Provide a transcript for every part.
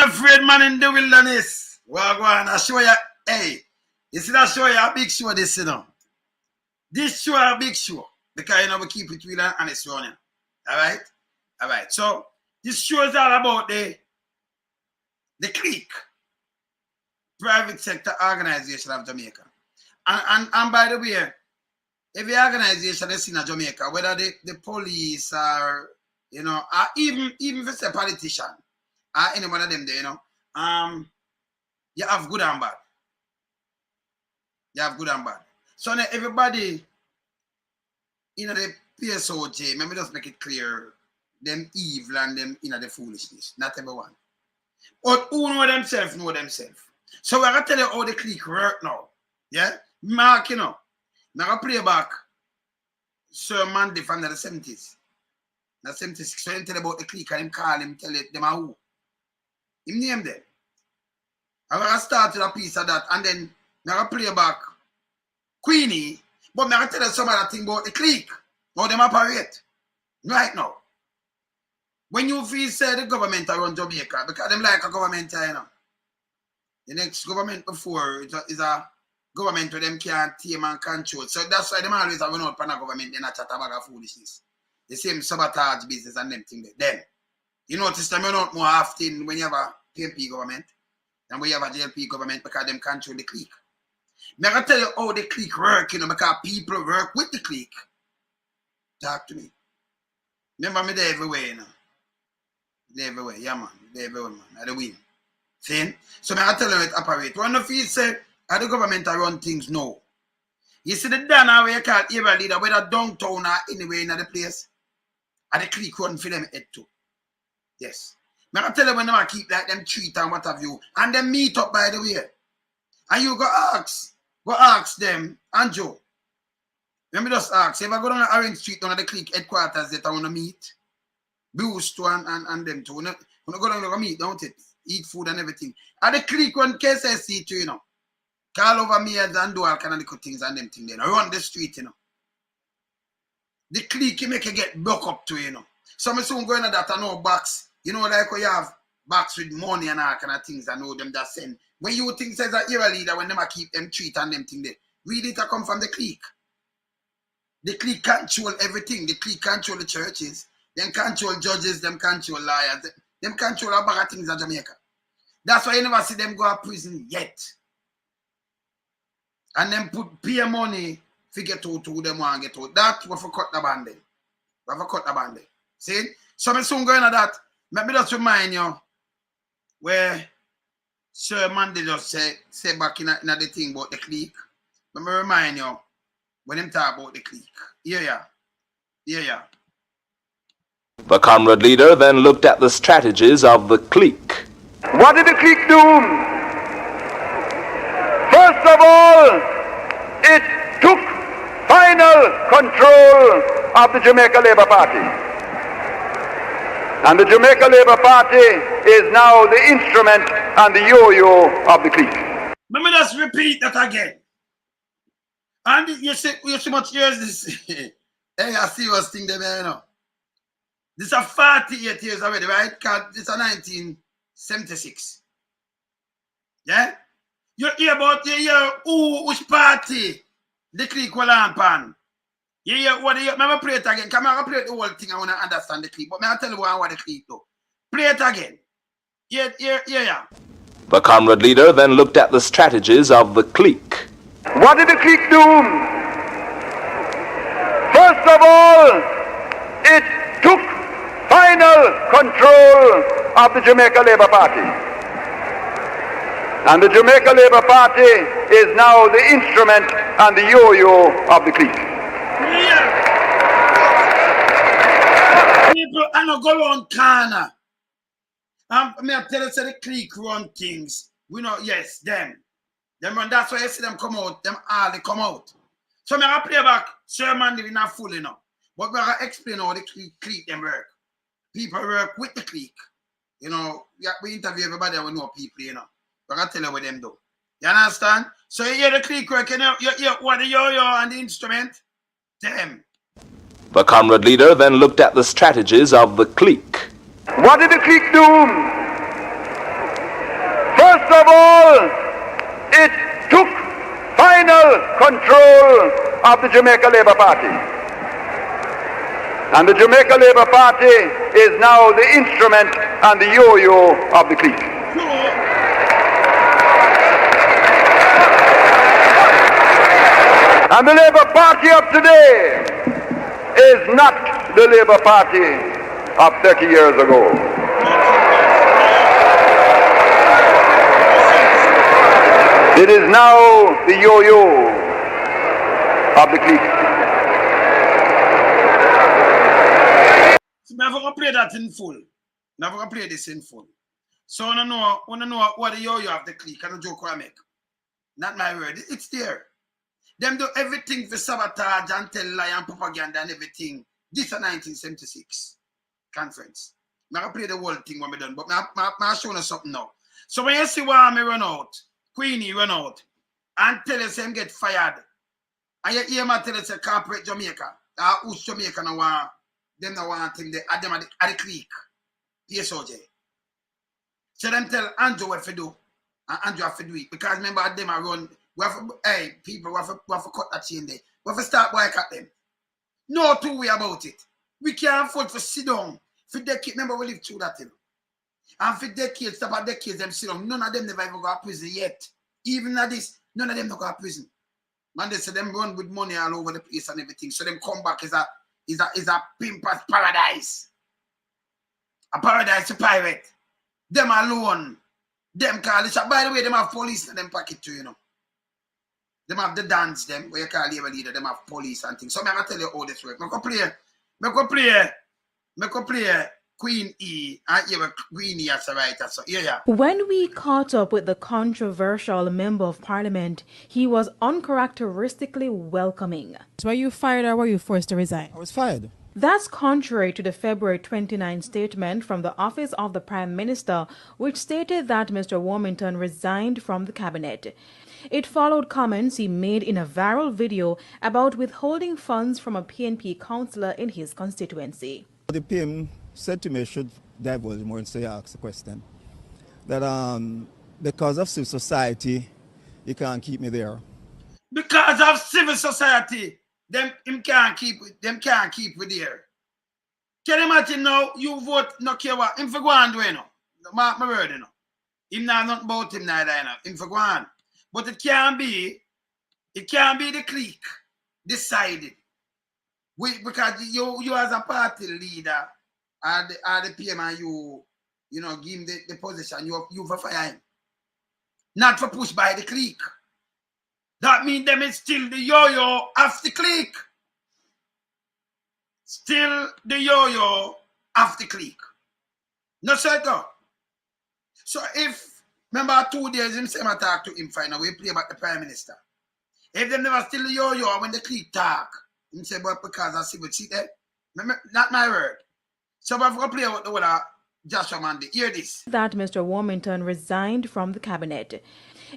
afraid man in the wilderness. Well, go on, I show you, hey, you see that show you a big show this, you know. This show a big show. Because, you know, we keep it real and honest running. Alright? Alright. So, this show is all about the clique. Private sector organization of Jamaica. And by the way, every organization that's in Jamaica, whether the police or, you know, or even if it's a politician, or any one of them there, you know, you have good and bad. You have good and bad. So now everybody, you know, the PSOJ, let me just make it clear, them evil and them, you know, the foolishness. Not everyone. But who know themselves, know themselves. So we're going to tell you how the clique work now. Yeah? Mark, you know, I'm going to play back Sir Mandy from the 70s. The 76. So him tell about the clique and him call him, tell them who. Him name them. I'm going to start with a piece of that and then I'm going to play back Queenie, but I'm going to tell you some other thing about the clique. How them operate. Right now. When you feel say the government around Jamaica, because them like a government, you know. The next government before is a government where them can't tame and control. So that's why them always have out pan a government, they not chat about a foolishness. The same sabotage business and them thing there. Then you notice them not more often when you have a PMP government than when you have a JLP government because them control the clique. I'm going to tell you how the clique work, you know, because people work with the clique. Talk to me. Remember me there everywhere, you know. There everywhere, yeah man. There everywhere, man. I the win. See? So I'm going to tell you how it operates. One of you say, how the government run things now. You see the Dana where you call area leader, whether downtown or anywhere in the place, and the clique run for them head too. Yes. I'm going to tell you when they keep like them treat and what have you, and them meet up by the way. And you go ask them, and Joe. Let me just ask, if I go down the Orange Street down at the clique headquarters that I want to meet, Bruce too and them too. When I go down to meet, don't it? Eat food and everything. And the clique one KSC too, you know. Call over me and do all kind of little things and them things there. Run the street, you know. The clique you make you get broke up to, you know. Some soon going to that and no box. You know, like when you have box with money and all kind of things, I know them that send. When you think says a era leader, when them keep them treat and them thing there, really it come from the clique. The clique control everything. The clique control the churches. Them control judges. Them control lawyers. Them control a bag of things in Jamaica. That's why you never see them go to prison yet. And then pay money to get out to who them want to get out. That we for cut the band. We for cut the band. See? So I'm soon going to that. Let me just remind you where Sir Mandy just say back in the thing about the clique. Let me remind you when them talk about the clique. Yeah. The comrade leader then looked at the strategies of the clique. What did the clique do? First of all, it took final control of the Jamaica Labour Party. And the Jamaica Labour Party is now the instrument and the yo-yo of the clique. Let me just repeat that again. And you see much years this. Hey, I see what's thing there, you know. This is 48 years already, right? This is 1976. Yeah? You hear about which party the clique will pan. You hear what you remember play it again. Come on, play the whole thing. I want to understand the clique. But I'll tell you what the clique do. Play it again. Yeah. The comrade leader then looked at the strategies of the clique. What did the clique do? First of all, it took final control of the Jamaica Labour Party. And the Jamaica Labour Party is now the instrument and the yo-yo of the clique. Yeah. People are not go around corner. I tell you, say the clique run things. We know, yes, them run. That's why you see them come out. Them all they come out. So I'm going to play back. Sir Mandy not full enough. But we're going to explain how the clique them work. People work with the clique. You know, we interview everybody and we know people, you know. We're going to tell you what them do. You understand? So you hear the clique work, you know, what the yo-yo and the instrument? Them. The comrade leader then looked at the strategies of the clique. What did the clique do? control of the Jamaica Labour Party. And the Jamaica Labour Party is now the instrument and the yo-yo of the clique. And the Labour Party of today is not the Labour Party of 30 years ago. It is now the yo-yo of the clique. Never gonna play that in full. Never gonna play this in full. So I wanna know what the yo-yo of the clique and the joke I make. Not my word. It's there. Them do everything for sabotage and tell lie and propaganda and everything. This is 1976 conference. I'm gonna play the whole thing when we're done, but I'm showing you something now. So when you see why me run out, Queenie run out, and tell us him get fired, and you hear me tell us a corporate Jamaica, who's Jamaica no want, them no want him, they add them at the clique, PSOJ. So them tell Andrew what to do, and Andrew have to do it, because remember them are run, we have to, hey, people, we have to cut that chain there. We have to start boycott them. No two way about it. We can't afford to sit down for decades. Remember, we lived through that thing. And for decades, about decades, them sit down. None of them never even got to prison yet. Even at this, none of them never got to prison. Man, they say them run with money all over the place and everything. So them come back is a pimper's paradise. A paradise to pirate. Them alone. Them call it. By the way, them have police in them pocket too, you know. Them have the dance, them, where you call labor leader, them have police and things. So I'm going to tell you how this works. I go play Queen E, and you have Queen E as a writer. So, yeah. When we caught up with the controversial Member of Parliament, he was uncharacteristically welcoming. Were you fired or were you forced to resign? I was fired. That's contrary to the February 29 statement from the Office of the Prime Minister, which stated that Mr. Warmington resigned from the cabinet. It followed comments he made in a viral video about withholding funds from a PNP councillor in his constituency. The PM said to me, I should divulge more and so you ask the question, that because of civil society, you can't keep me there. Because of civil society, them can't keep me there. Can you imagine now, you vote, no care what, him for go on do, you know. Mark my word, you know. Him not nothing about him neither, you know. Him for go on. But it can't be the clique decided. Because you as a party leader are the PM and you know, give him the position, you for fire him. Not for push by the clique. That means them is still the yo-yo of the clique. Still the yo-yo of the clique. No circle. So if, remember 2 days him say I talk to him final, we play about the Prime Minister. If them never still the yo-yo when the clique talk, him say, but because I see what see there, not my word. So if I play with the word Joshua Mandy, hear this. That Mr. Warmington resigned from the cabinet.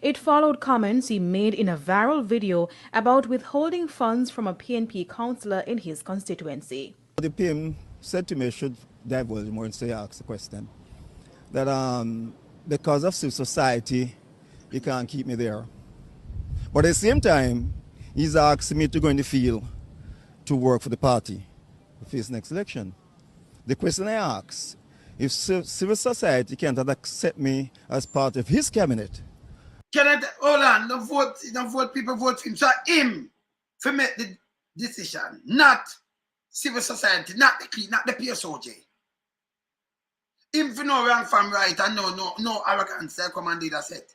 It followed comments he made in a viral video about withholding funds from a PNP councillor in his constituency. The PM said to me, I should divulge more and so you ask the question, that because of civil society, you can't keep me there. But at the same time, he's asking me to go in the field to work for the party for his next election. The question I ask, if civil society can't accept me as part of his cabinet. Hold on, don't vote, people vote for him. So him for make the decision, not civil society, not the clique, not the PSOJ. Him for no wrong from right and no arrogance, I come and do that set.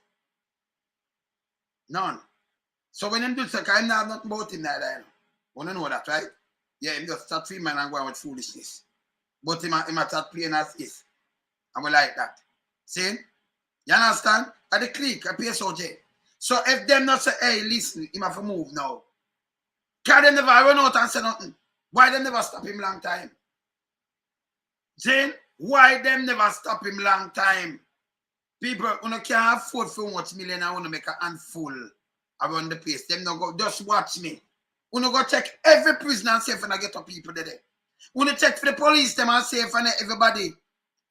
None. So when him do so, I'm not nothing about him neither. Want to know that, right? Yeah, him just start filming and going with foolishness. But him start playing as is. And we like that. See? You understand? At the clique, at PSOJ. So if them not say, hey, listen, him have to move now. Can they never run out and say nothing? Why they never stop him long time? See? Why them never stop him long time? People who can't afford for much million and want to make a handful around the place. Them no go, just watch me. You go check every prisoner and see if I get up people there. You check for the police them and see if everybody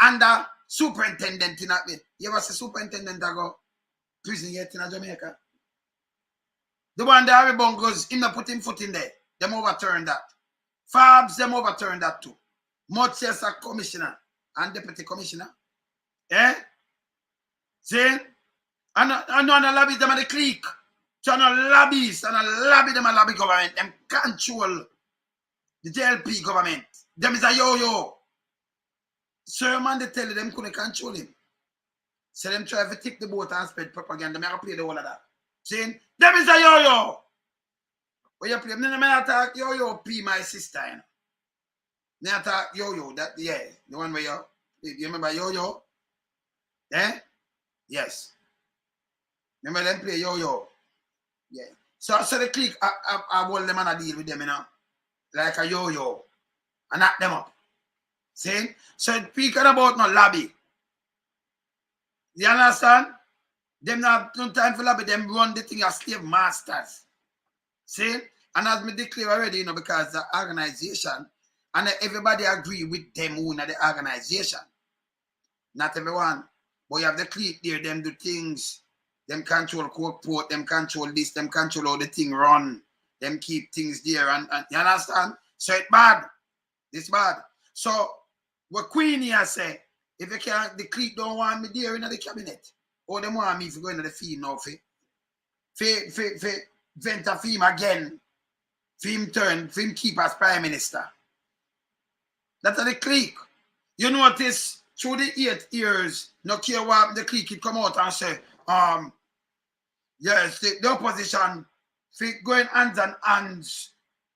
under superintendent in that. You ever see superintendent that go prison yet in Jamaica? The one that Harry Bungos, him not put him foot in there. Them overturned that. Fabs, them overturned that too. Much as a commissioner and deputy commissioner. Eh? See? And on the lobbies, them are the clique. So on the lobbies, and the lobby, them are lobby government. Them control the JLP government. Them is a yo-yo. So man, they tell you them couldn't control him. So them try to tip the boat and spread propaganda. They play the whole of that. See? Them is a yo-yo. When you play, then I attack yo-yo P, my sister. You know? They attack yo-yo. That, yeah. The one where you remember yo-yo? Eh? Yes. Remember them play yo-yo? Yeah. So the clique, I hold them and I deal with them, you know? Like a yo-yo. And knock them up. See? So speaking about no lobby. You understand? Them not no time for lobby, them run the thing as slave masters. See? And as me declare already, you know, because the organization, and everybody agree with them who in the organization. Not everyone. But you have the clique there, them do things, them control court, them control this, them control how the thing run, them keep things there, and you understand? So it's bad. It's bad. So what Queen here say, if you can't, the clique don't want me there in the cabinet, or they want me to go into the field now, vent a film again, film turn, film keep as prime minister. That's the clique. You notice through the 8 years, no care what the clique come out and say, yes, the opposition going hands and hands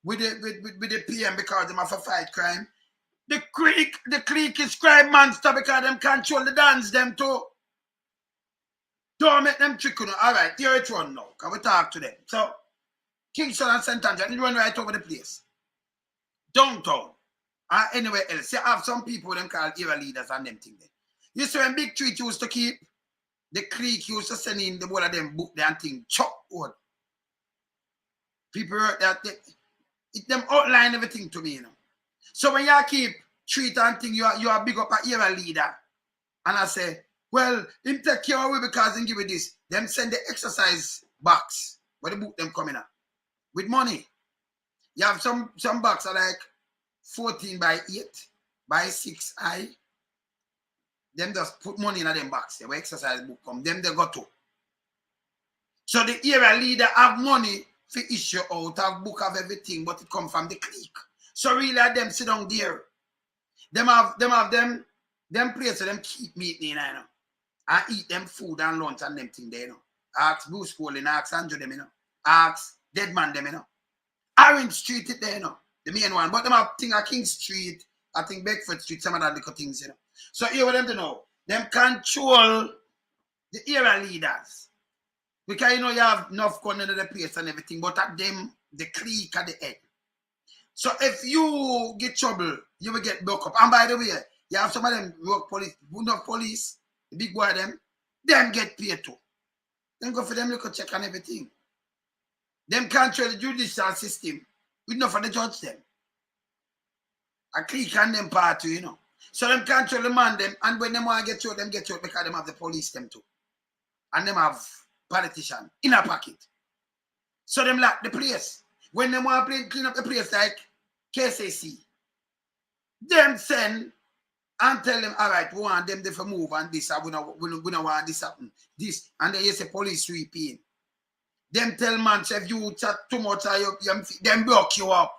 with the PM because they have to fight crime. The clique is crime monster because them control the dance them too. Don't make them trick you. All right, here it's run now. Can we talk to them? So, Kingston and St. Andrews, they run right over the place. Downtown. And anywhere else. You have some people them called era leaders and them thing there. You see when Big Treat used to keep, the clique used to send in the whole of them book there and thing, chop wood. People wrote that, them outline everything to me, you know. So when you keep Treat and thing, you are big up a era leader. And I say, well, him take care of it because he give you this. Them send the exercise box where the book them coming up. With money. You have some box are like 14 by 8 by 6 high. Them just put money in them box. Where exercise book come. Them they go to. So the era leader have money for issue out, have book of everything, but it come from the clique. So really them sit down there. Them place them keep meeting, you know. And eat them food and lunch and them thing there, you know. Ask Bruce Colin, ask Andrew them, you know. Ask Deadman them, you know. Orange Street it there, you know. The main one. But them have thing at King Street, I think Bedford Street, some of that little things, you know. So here with them to know. Them control the era leaders. Because you know you have enough gun in the place and everything, but at them, the clique at the head. So if you get trouble, you will get broke up. And by the way, you have some of them work police, enough police, the big boy them get paid too. Then go for them look check and everything. Them control the judicial system. We enough for the judge them. A clique and them party, you know. So them control the man them, and when them want to get you, them get you because them have the police them too. And them have politician in a pocket. So them lock the place. When them want to clean up the place like KCC, them send and tell them, all right, we want them to move and this, we don't want this happen. This, and then you say police sweep in. Them tell man, if you chat too much, them block you up.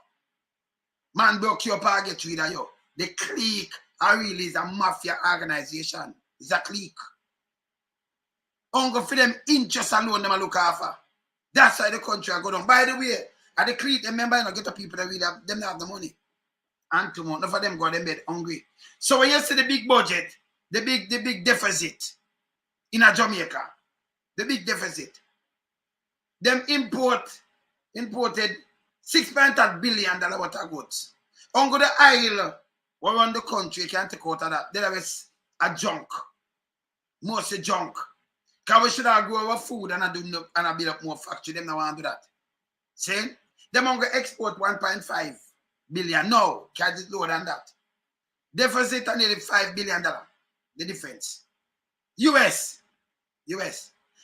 Man block you up and get rid of you. The clique really is a mafia organization. It's a clique. Only for them interest alone, them look after. That's why the country are going on. By the way, at the clique, them member, you know, get the people that really have, them have the money. And tomorrow, enough of them go to bed hungry. So when you see the big budget, the big deficit in a Jamaica, the big deficit, them imported $6.8 billion worth of goods. On the aisle around the country, you can't take out of that. There is a junk. Mostly junk. Because we should have grow our food and build up more factory. Them don't want to do that. See? Them on to export 1.5 billion. No, can't do lower than that. Deficit are nearly $5 billion. The difference. US.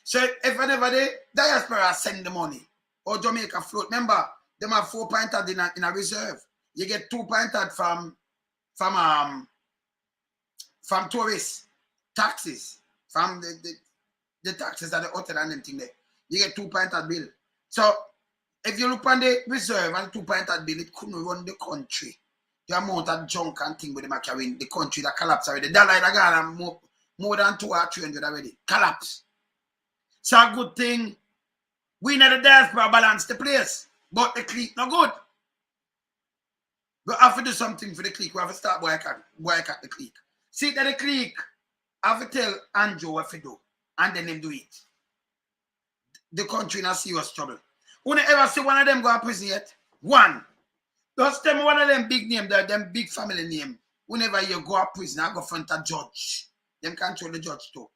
So if whenever the diaspora send the money, or Jamaica float. Remember, them have 4 pointers in a reserve. You get 2 pointers from tourists, taxes, from the taxes that the hotel and them thing there. You get 2 pointers bill. So if you look on the reserve and 2 pointers bill, it couldn't run the country. The amount of junk and thing with them are carrying the country that collapse already. The dollar is gone more than 200 or 300 already. Collapse. So a good thing. We need the diaspora balance the place. But the clique not good. We have to do something for the clique. We have to start boycott the clique. See that the clique have to tell Andrew what to do. And then them do it. The country in a serious trouble. Who ever see one of them go to prison yet? One. Just tell me one of them big name, them big family name. Whenever you go to prison, I go front a judge. Them control the judge too.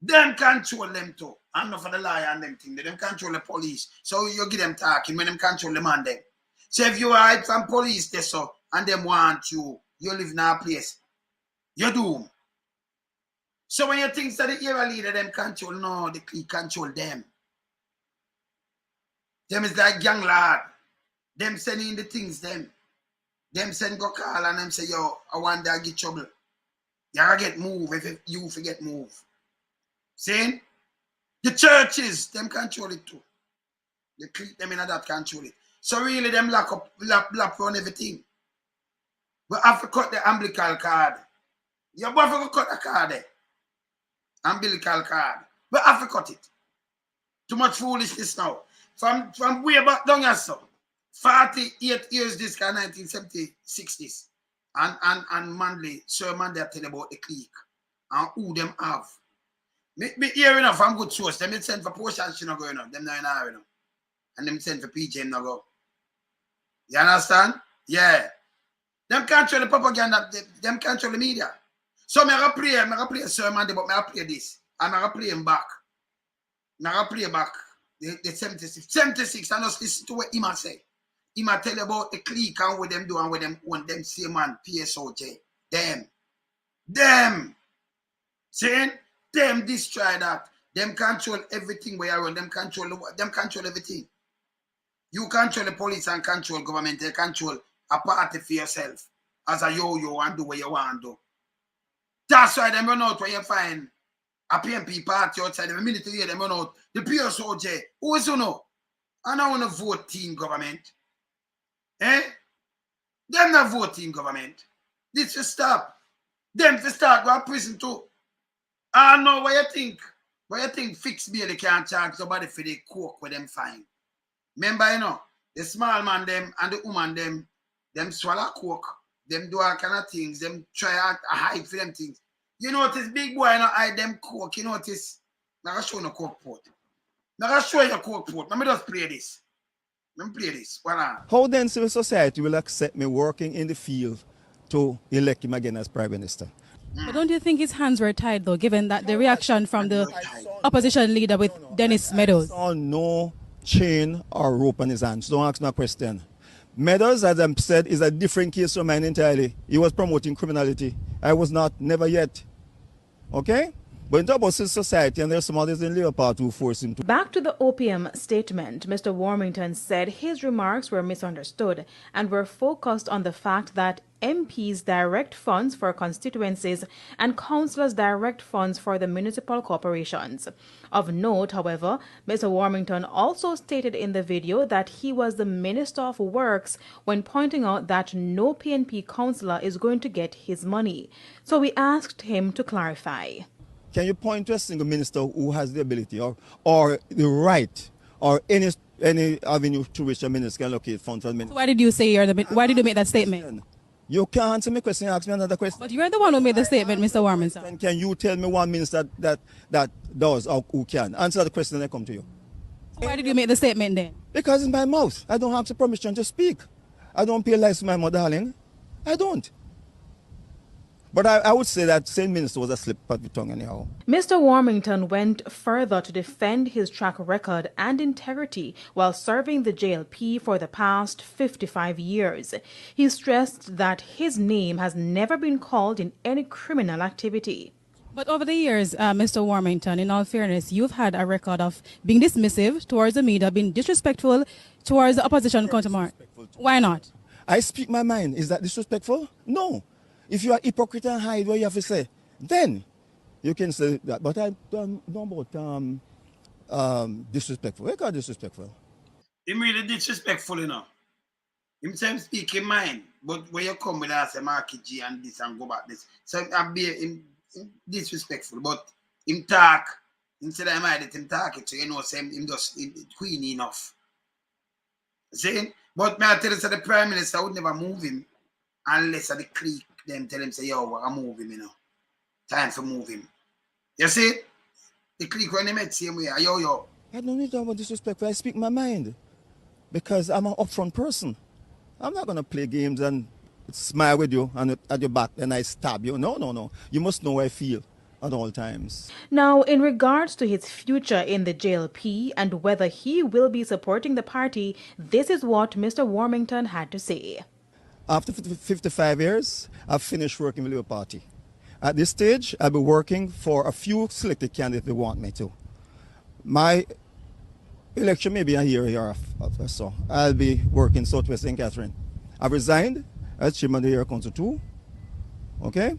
Them control them too. I'm not for the lawyer and them thing. Them control the police. So you give them talking when them control the man them. So if you hide from police, they so and them want you live in a place. You're doomed. So when you think that the era leader them control, no, the clique control them. Them is like young lad. Them sending the things them. Them send go call and them say, yo, I want to get trouble. You gotta get move if you forget move. See? The churches, them control it too. The clique them in that control it. So really them lock on everything. But I have to cut the umbilical card. You have to cut the card there. Umbilical card. But I have to cut it. Too much foolishness now. From way back down here, so 48 years this guy, 1960s. And Manley, Sir Mandela tell about the clique and who them have. Me hear enough from good source. Them send for portions, you know, going on. Them not in our, you know. And them send for PJ, no go. You understand? Yeah. Them control the propaganda, them control the media. So I'm going to play Sir Mandela, but I'm going to play this. I'm going to play him back. I'm going to play back. The 76. 76, and just listen to what he might say. He might tell you about the clique and what them do and what them want them same man, PSOJ. Them. Saying? Them destroy that. Them control everything where you run. Them control everything. You control the police and control government. They control a party for yourself. As a yo-yo and do what you want to do. That's why them run out when you find a PMP party outside them. A minute to hear them run out. The PSOJ. Who is you know? I don't want to vote team government. Eh? Them not voting government. This will stop. Them to start go to prison too. I know what you think. What you think fixed bail they can't charge somebody for the coke with them fine. Remember, you know, the small man them and the woman them swallow coke. Them do all kind of things. Them try to hide for them things. You notice big boy not hide them coke. You notice. I'm going to show you a coke pot. I'm going to show you a coke pot. Let me just play this. Let me play this. How then civil society will accept me working in the field to elect him again as Prime Minister? But don't you think his hands were tied, though, given that the reaction from the opposition leader with Dennis Meadows? I saw no chain or rope on his hands. Don't ask me a question. Meadows, as I said, is a different case from mine entirely. He was promoting criminality. I was not, never yet. Okay? But in terms of society, and there's some others in Leopard who force him to. Back to the opium statement, Mr. Warmington said his remarks were misunderstood and were focused on the fact that MPs direct funds for constituencies and councillors direct funds for the municipal corporations. Of note, however, Mr. Warmington also stated in the video that he was the Minister of Works when pointing out that no PNP councillor is going to get his money. So we asked him to clarify. Can you point to a single minister who has the ability or the right or any avenue to which a minister can locate funds for the minister? So why did you say why did you make that statement? You can't answer my question, ask me another question. But you're the one who made the statement, Mr. Warmington. Can you tell me one minister that does or who can? Answer the question and I come to you. So why did you make the statement then? Because it's my mouth. I don't have the permission to speak. I don't pay lies to my mother, darling. I don't. But I would say that same minister was a slip of the tongue anyhow. Mr. Warmington went further to defend his track record and integrity while serving the JLP for the past 55 years. He stressed that his name has never been called in any criminal activity. But over the years, Mr. Warmington, in all fairness, you've had a record of being dismissive towards the media, being disrespectful towards the opposition counterpart. Why not? I speak my mind. Is that disrespectful? No. If you are hypocrite and hide what you have to say, then you can say that. But I don't know about disrespectful. What call disrespectful? Him really disrespectful, you know. Him say him speak in mind, but when you come with us, say market G and this and go back this. So I'm being disrespectful, but him talk, instead of him talk it, so you know, say him just queen enough. See? But may I tell you, so the Prime Minister would never move him unless the clique them tell him, say, yo, I move him, you know. Time to move him. You see? The clique when they met same way, yo. I don't need to talk about disrespectful. I speak my mind because I'm an upfront person. I'm not going to play games and smile with you and at your back and I stab you. No. You must know how I feel at all times. Now, in regards to his future in the JLP and whether he will be supporting the party, this is what Mr. Warmington had to say. After 55 years, I've finished working with the Labour Party. At this stage, I'll be working for a few selected candidates that want me to. My election may be a year after, so I'll be working Southwest St. Catherine. I've resigned as chairman of the Area Council 2, okay?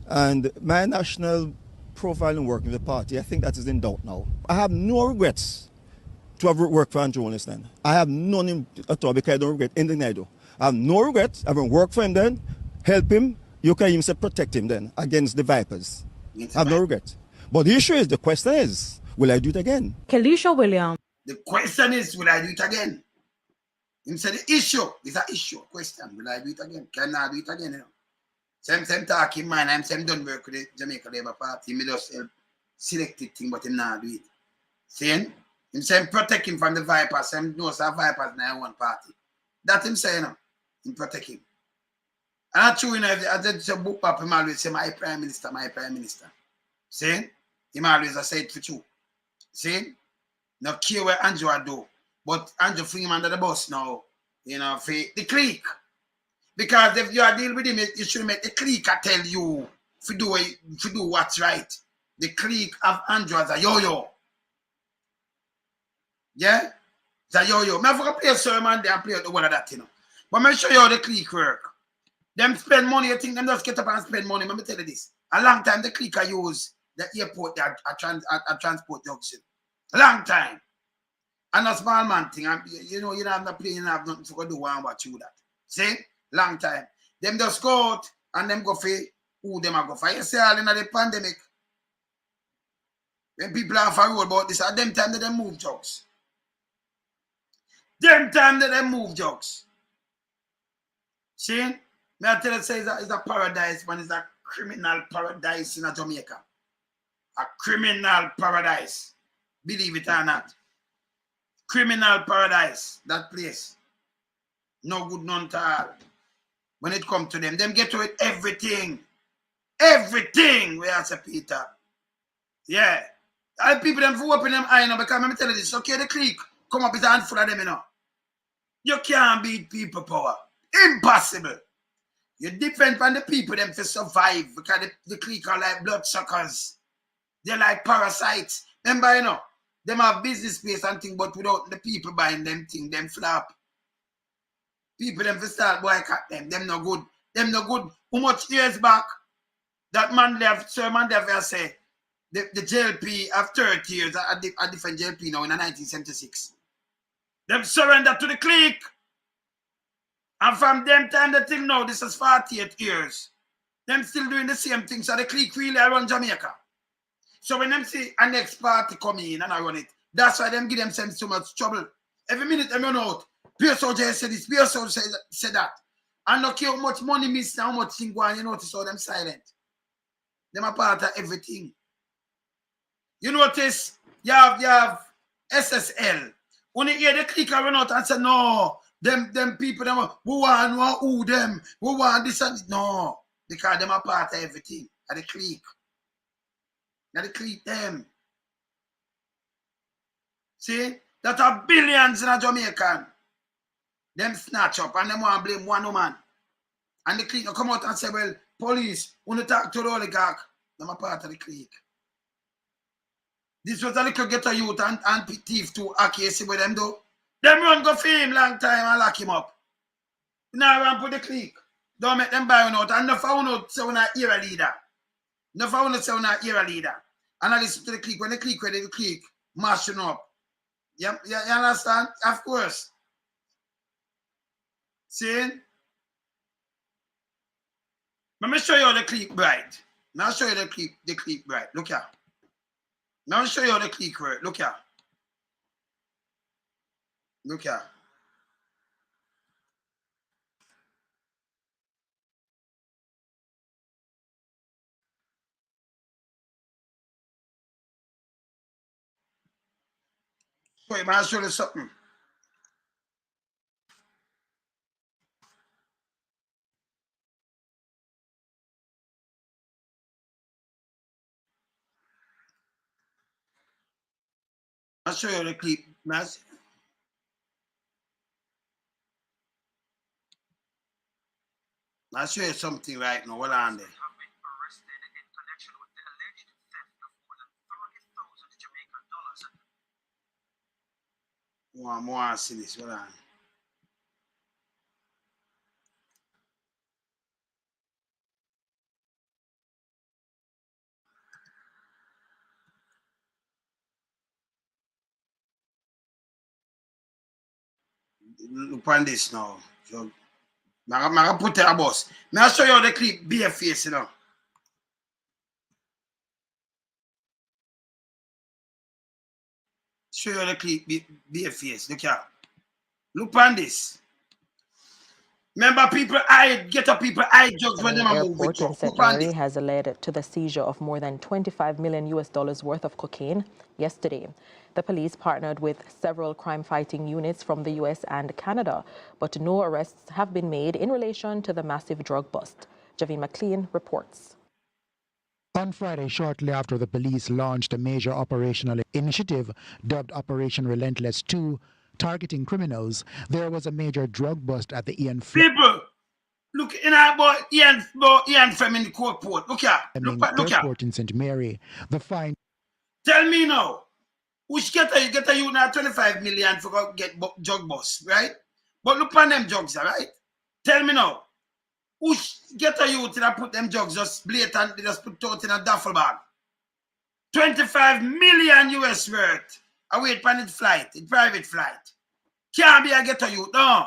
And my national profile and work in the party, I think that is in doubt now. I have no regrets to have worked for Andrew Holness. I have none at all because I don't regret anything I do. I have no regrets. I've been work for him then, help him, you can even say protect him then against the vipers. I have no regrets. But the issue is, the question is, will I do it again? Kelisha Williams. The question is, will I do it again? Him say the issue is an issue question. Will I do it again? Can I do it again? You know? Same talk in mind. I'm saying done work with the Jamaica Labour Party. Me just help select it thing, but him not do it. Saying him saying protect him from the vipers. Him knows that vipers now one party. That him saying, you know, him protect him. And that's true, you know, I did say book up, him always say my Prime Minister, my Prime Minister. See? Him always say it for true. See? No care where Andrew do. But Andrew fling him under the bus now. You know, for the clique. Because if you are dealing with him, you should make the clique tell you to do what's right. The clique of Andrew as a yo-yo. Yeah? It's a yo-yo. I forgot to play a sermon there and play the one of that, you know. But I'm show you how the clique work. Them spend money, you think them just get up and spend money. Let me tell you this. A long time the clique use the airport that transport drugs in. A long time. And a small man thing. And you know, you don't have no plane, you don't have nothing to do and watch you that. See? Long time. Them just go out and them go for who them are go for. You see all in the pandemic. When people are for road about this, at them time that they move drugs. Them time that they move drugs. See? May I tell you, say it's a paradise, man. It's a criminal paradise in Jamaica. A criminal paradise. Believe it or not. Criminal paradise, that place. No good, none at all. When it comes to them get to it everything. Everything, we answer Peter. Yeah. All people them for open them eye now, because let me tell you this, okay, the clique come up with a handful of them, you know. You can't beat people power. Impossible. You depend on the people them to survive, because the clique are like bloodsuckers. They're like parasites. Remember, you know, them have business space and thing, but without the people buying them thing, them flop. People them to start boycott them. Them no good. Them no good. How much years back that man left, Sir Mandela say, the JLP have 30 years, a different JLP now in 1976. Them surrender to the clique. And from them time the thing now, this is 48 years. Them still doing the same thing. So the clique really around Jamaica. So when them see a next party come in and I run it, that's why them give themselves so much trouble. Every minute them run out. PSOJ said this, PSOJ said that. And look how much money miss and how much thing go on, you notice how them silent. Them are part of everything. You notice you have SSL. When you hear the clicker run out and say, no, them people, them who want who them, who want this and this. No, because them are part of everything. At the clique. At the clique them. See? That are billions in a Jamaican. Them snatch up and them want to blame one woman. And the clique come out and say, well, police, want to talk to the oligarch. I'm a part of the clique. This was a little ghetto youth and thief too accuracy with them though. Them run go for him long time and lock him up. Now run put the clique. Don't make them buy out. And no found out say we're not era leader. No found out say we're not era leader. And I listen to the clique. When the clique ready, the clique mashing up. You understand? Of course. See? Let me show you the clique bright. Now show you the clique bright. Look here. Now show you the clique work. Look here. Look here. So you might show you something. I'll show you the clip. I'll show you something right now. Hold on there. More to see this. Hold on. Look on this now. So, I'm put it a bus. I'll show you the clip bare face, you know. Show you the clip bare face. Look here. Look on this. Remember, people get up people drugs when they move with airport in St. Mary has led to the seizure of more than $25 million worth of cocaine yesterday. The police partnered with several crime-fighting units from the U.S. and Canada, but no arrests have been made in relation to the massive drug bust. Javine McLean reports. On Friday, shortly after the police launched a major operational initiative dubbed Operation Relentless 2, targeting criminals, there was a major drug bust at the Ian People, look in our boy Ian from in the court port. Look here. Look airport in St. Mary. The find. Tell me now, which get you now 25 million for get drug bust, right? But look on them drugs, right? Tell me now, which get you to put them drugs just blatant, they just put out in a duffel bag. 25 million US worth. I wait for it flight, it private flight. Can't be a ghetto youth, no.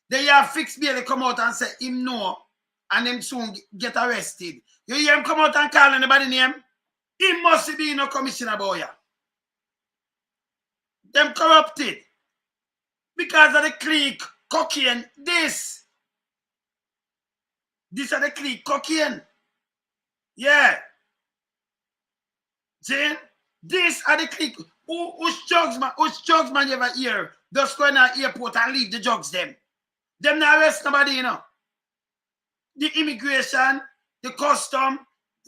They have fixed bail, they come out and say him no, and him soon get arrested. You hear him come out and call anybody name? He must be no commissioner boy. Them corrupted. Because of the clique, cocaine, this are the clique, cocaine. Yeah. See? This are the clique. Which drugs man you ever hear? Just go in the airport and leave the drugs them. Them not arrest nobody, you know. The immigration, the custom,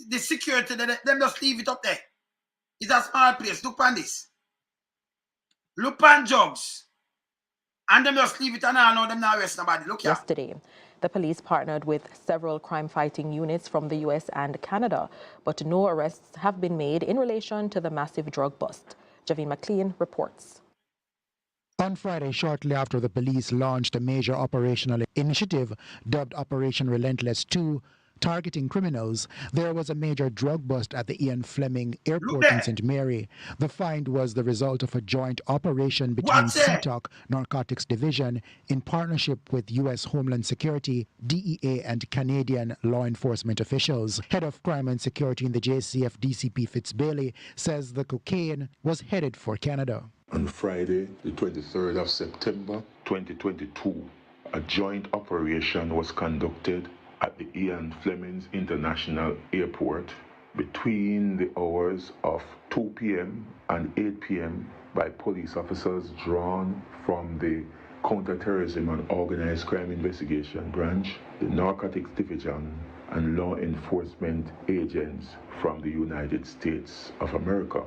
the security, them just leave it up there. It's a small place. Look on this. Look on drugs. And them just leave it and now them not arrest nobody. Look here. Yesterday, the police partnered with several crime-fighting units from the U.S. and Canada, but no arrests have been made in relation to the massive drug bust. Javine McLean reports. On Friday, shortly after the police launched a major operational initiative dubbed Operation Relentless 2, targeting criminals, there was a major drug bust at the Ian Fleming Airport in St. Mary. The find was the result of a joint operation between CTOC Narcotics Division in partnership with U.S. Homeland Security, DEA, and Canadian law enforcement officials. Head of Crime and Security in the JCF, DCP Fitzbailey, says the cocaine was headed for Canada. On Friday, the 23rd of September 2022, a joint operation was conducted at the Ian Fleming International Airport between the hours of 2 p.m. and 8 p.m. by police officers drawn from the Counterterrorism and Organized Crime Investigation Branch, the Narcotics Division, and law enforcement agents from the United States of America.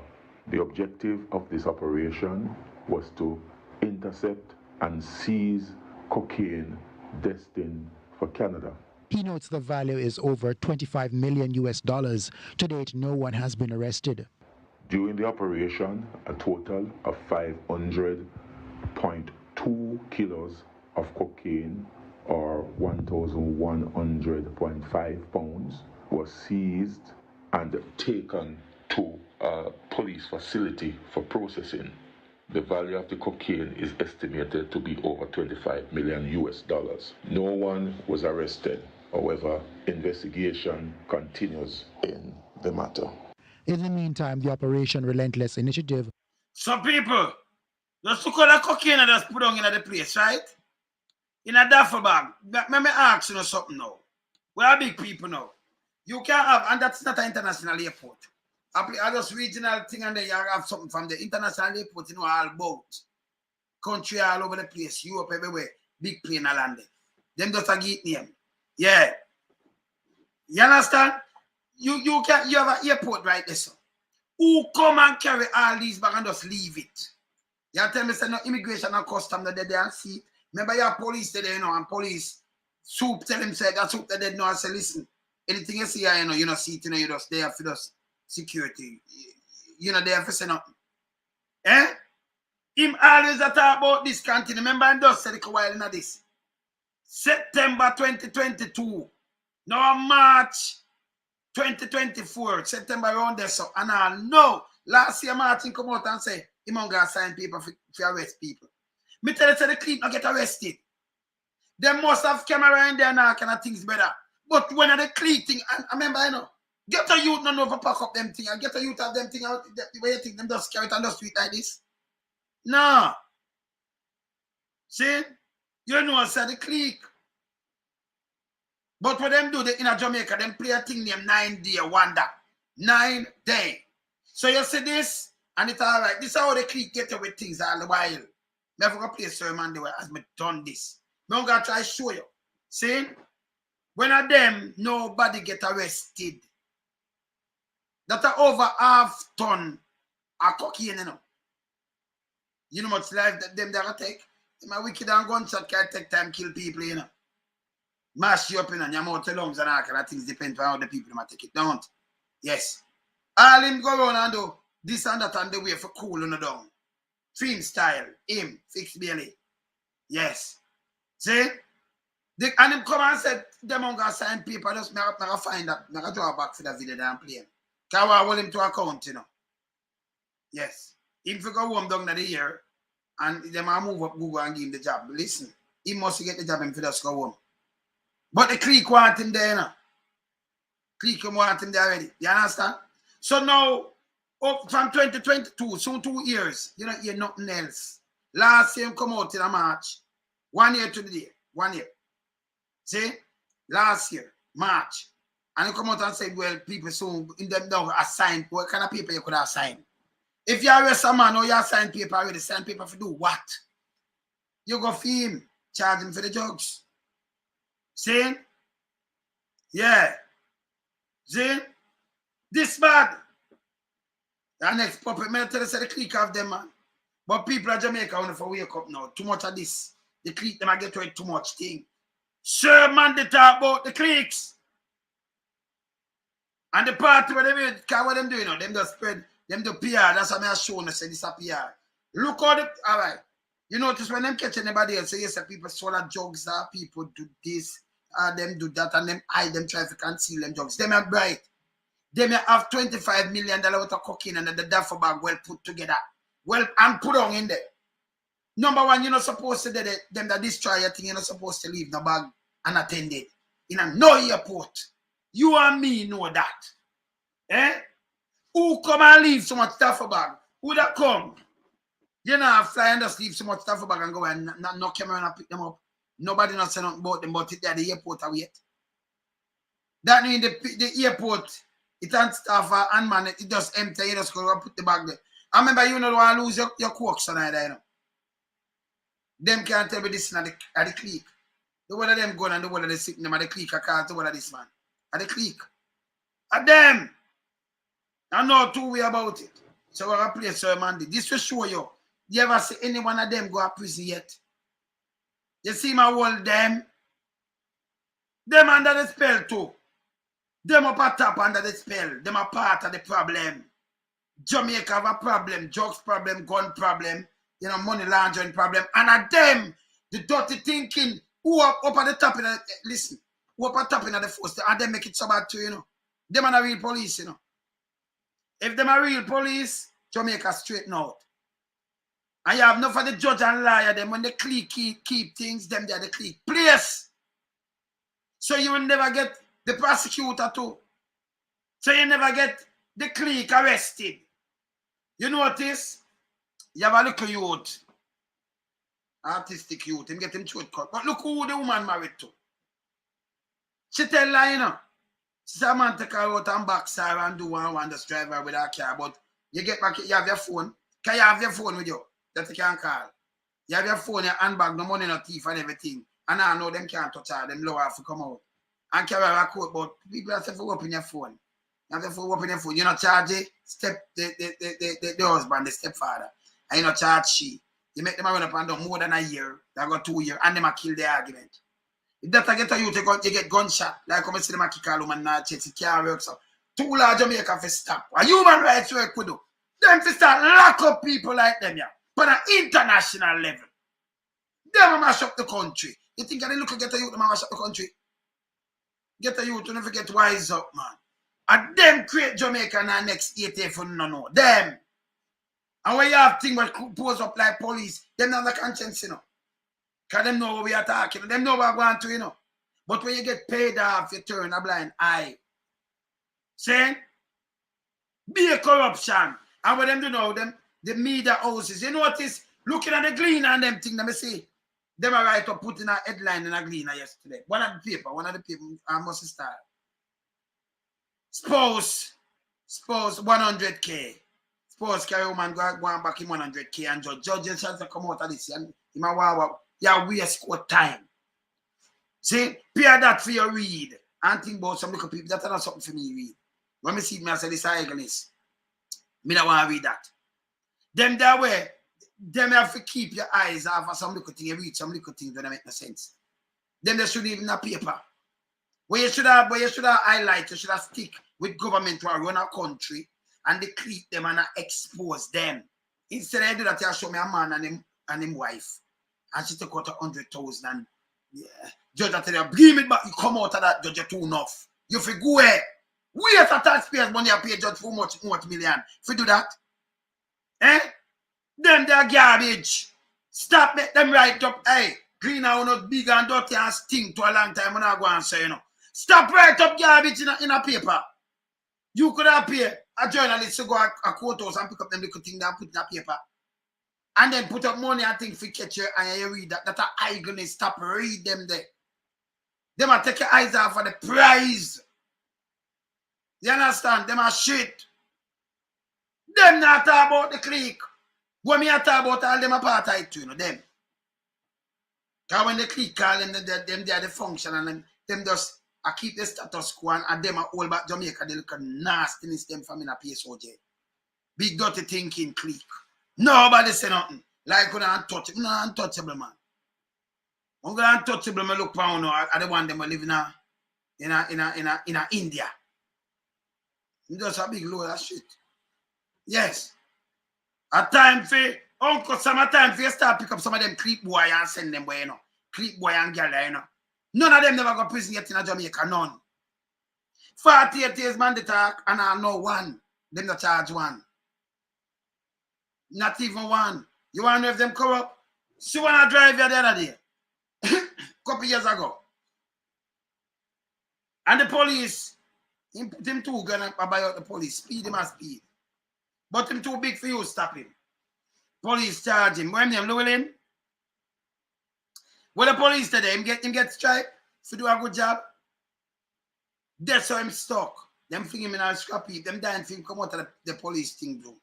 The objective of this operation was to intercept and seize cocaine destined for Canada. He notes the value is over 25 million US dollars. To date, no one has been arrested. During the operation, a total of 500.2 kilos of cocaine, or 1,100.5 pounds, was seized and taken to a police facility for processing. The value of the cocaine is estimated to be over 25 million US dollars. No one was arrested. However, investigation continues in the matter. In the meantime, the Operation Relentless initiative. Some people just took all the cocaine and just put on in the place, right? In a duffel bag. Let me ask you something now. We are big people now. You can't have, and that's not an international airport. I just regional thing, and then you have something from the international airport, you know, all about. Country all over the place, Europe everywhere, big plane landing. Them just a get name. Yeah. You understand? You have an airport right there, so. Who come and carry all these bags and just leave it? You tell me, say no immigration and custom that they and see. Remember your police there, you know, and police soup tell them say that soup that they know and say, listen, anything you see here, you know, see it, you know, you just there for us security. You know, there for say nothing. Eh? Him always talk about this country. Remember, I just said it a while in this. September 2022. Now March 2024. September around there. So, and I know last year Martin come out and say he going to sign people for arrest people. Me tell you, say the clique not get arrested. They must have camera in there now, kind of things better. But when the clique thing, I remember, you know, get a youth not over pack up them thing, and get a youth of them thing out. The way you think them just carry it on the street like this. No. See? You know, I said the clique. But what them do in a Jamaica, them play a thing named 9 Day Wonder. 9 Day. So you see this, and it's all right. This is how the clique get away with things all the while. Never go play sermon the way as me done this. I'm going to try to show you. See? When of them, nobody get arrested. That are over half ton of cocaine, you know. You know much life that them that take? My wicked and gunshot can take time kill people, you know. Mash you up in and your mouth lungs and all kind of things depend on how the people might take it down. Yes. All him go around and do this and that and the way for cool on the down. Trim style. Him. Fix belly. Yes. See? And him come and said, them on going to sign paper, just me find that. I draw back for the video and play him. Because I hold him to account, you know. Yes. Him for go home down the year and them I move up Google and give him the job. Listen, he must get the job and for just go home. But the clique want him there, you know. Clique want him there already. You understand? So now, up from 2022, soon 2 years, you don't hear nothing else. Last year come out in a March. 1 year to the day. 1 year. See? Last year, March. And you come out and say, well, people soon in them don't assign. What kind of paper you could assign? If you arrest a man or you assign paper already, sign paper for do what? You go fee him, charge him for the drugs. See? Yeah. See? This bad. The next puppet, may I tell you, say the clique of them, man. But people at Jamaica want to wake up now. Too much of this. The clique, them get to it too much thing. Sure, man, they talk about the cliques. And the party where they made, what them doing now? Them just spread, them do PR. That's what I'm showing. I say this is PR. Look how the, all right. You notice when them catch anybody else, say yes, people swallow drugs, people do this, them do that, and them hide them, try to conceal them drugs. Them are bright. They may have $25 million worth of cocaine and the duffel bag well put together. Well, and put on in there. Number one, you're not supposed to do them that destroy your thing, you're not supposed to leave the bag unattended. In a no airport. You and me know that. Eh? Who come and leave so much duffel bag? Who that come? You know, fly and just leave so much duffel bag and go and no camera and pick them up. Nobody not say nothing about them, but it at the airport are wait. That means the airport, it and stuff and man, it just empty, you just go and put the bag there. I remember you don't want to lose your corks on either, you know. Them can't tell me this at the clique. The one of them going and the one of them sitting them at the clique, I can't tell what of this man. At the clique. At them. I know two way about it. So we're going to play Sir Mandy. This will show you. You ever see any one of them go to prison yet? You see my whole them? Them under the spell too. Them up at top under the spell. Them are part of the problem. Jamaica have a problem, drugs problem, gun problem, you know, money laundering problem. And at them, the dirty thinking, who up at the top, listen, who up at the top in the force, and they make it so bad too, you know. Them are the real police, you know. If them are real police, Jamaica straighten out. And you have enough of the judge and liar, them when they keep things, them they are the clique. Place. So you will never get the prosecutor too. So you never get the clique arrested. You notice? You have a little youth. Artistic youth. Him get him throat cut. But look who the woman married to. She tell her, you know. She said, man, take her out and box her and do one just drive her with her car. But you get back, you have your phone. Can you have your phone with you? That you can call. You have your phone, your handbag, no money, no thief and everything. And I know them can't touch her. Them low have to come out. And carry her coat. But people have to open your phone. You have to open your phone. You not charge it. Step the husband, the stepfather. And you not charge she. You make them run up and down more than a year. They got 2 years. And them kill the argument. If that get a youth, you get gunshot. Like come and see them kick a woman and chase it can't work. So 2 large Jamaica for stop. A human rights work we do. Them to start lock up people like them, yeah. But an international level. Them mash up the country. You think they look at get a youth to mash up the country? Get a youth to never get wise up, man. And them create Jamaica in the next 8 years for no. Them. And when you have things that pose up like police, them not the conscience, you know. Because them know what we are talking. Them know what we're going to, you know. But when you get paid off, you turn a blind eye. See? Be a corruption. And what them do now, them, the media houses, you notice, looking at the Gleaner and them things, let me see. Them are right up putting a headline in a Gleaner yesterday. One of the people, I must start. Spouse 100K. Spouse carry woman go back in 100K and judges have to come out of this and you waste court time. See, pair that for your read and think about some little people. That's not something for me read. When me see me, I say this is me don't want to read that. Them that way, them have to keep your eyes off of some little thing. You read some little things that don't make no sense. Them they should even a paper. Where you should have highlight, you should have stick with government to run a country and they click them and expose them. Instead I do that, you show me a man and him wife. And she take out 100,000 and judge that tell you, bring it back, you come out of that, judge, you're too enough. You feel go away. Where's the taxpayers money I pay judge for much million? If you do that, them they're garbage. Stop make them right up. Hey, Green are not big and dirty and stink to a long time when I go and say, you know. Stop right up garbage in a paper. You could have paid a journalist to go a courthouse and pick up them little thing and put in a paper. And then put up money and things for catch you and you read that. That's a eye gonna stop read them there. Them a take your eyes off for the prize. You understand? Them a shit. Them not talk about the clique. When me a talk about all them apartheid too, you know, them. Because when the clique call them they are the function and them just keep the status quo and them a hold back Jamaica, they look at nastiness them from in a PSOJ. Big dirty thinking clique. Nobody say nothing. Like when I'm untouchable. No, untouchable, man. When I'm untouchable, I look down I the one them live in India. It's just a big load of shit. Yes. A time for Uncle summertime for you start pick up some of them creep boy and send them where you know. Creep boy and girl, you know. None of them never go to prison yet in Jamaica, none. 48 years man they talk and I know one. Them not charge one. Not even one. You want to know if them corrupt? See when I drive here the other day. Couple years ago. And the police, he put him too gonna buy out the police. Speed him and speed. But him too big for you, stop him. Police charge him. When him Llewellyn? Well, the police today, him get striped to do a good job. That's how him stuck. Them fling him in a scrap heap. Them dying for him come out of the police thing do.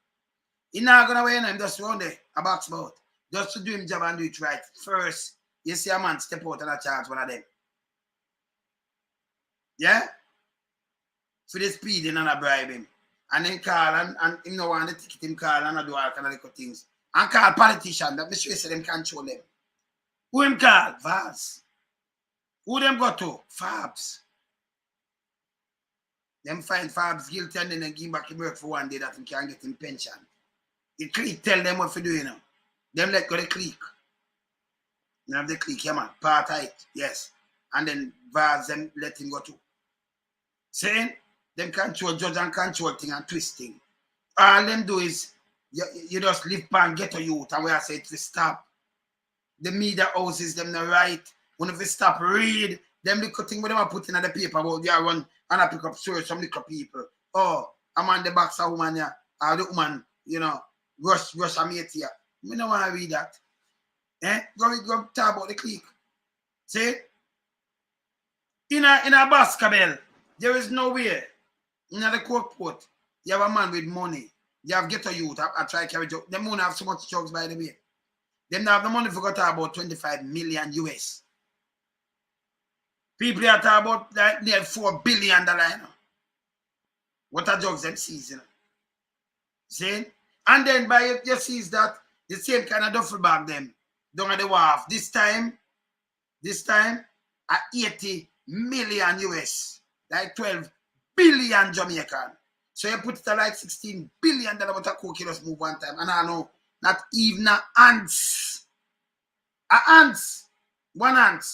He not gonna win him just run there, a box about. Just to do him job and do it right. First, you see a man step out and charge one of them. Yeah? For the speeding and I bribe him. And then call and him no want the ticket, him call and I do all kind of little things. And call politician that me sure say them control them. Who him call? Vaz. Who them go to? Fabs. Them find Fabs guilty and then they give him back him work for one day that he can get him pension. The clique tell them what to do, you know. Them let go the clique. You have the clique, yeah man. Part of it, yes. And then Vaz them let him go too. Saying them control judge and control thing and twisting. All them do is you just live pan get a youth and we I say it to stop. The media houses them the right. When if they stop read, them little thing with them are putting in the paper about they are run and I pick up stories from little people. Oh, I'm on the box of woman here. Or the woman, you know, rush a mate here. Me don't want to read that. Go talk about the clique. See? In a basketball, there is no way. In the court port, you have a man with money. You have get a youth. I try to carry joke. Them won't have so much jokes by the way. Them have the money for go talk about 25 million US. People are talking about like near $4 billion, you know. What are jokes them sees, you know. See? And then by it, you see that the same kind of duffel bag them down at the wharf. This time, at 80 million US, like 12 billion Jamaican. So you put it at like $16 billion but a coke just move one time. And I know not even an ants. One ant.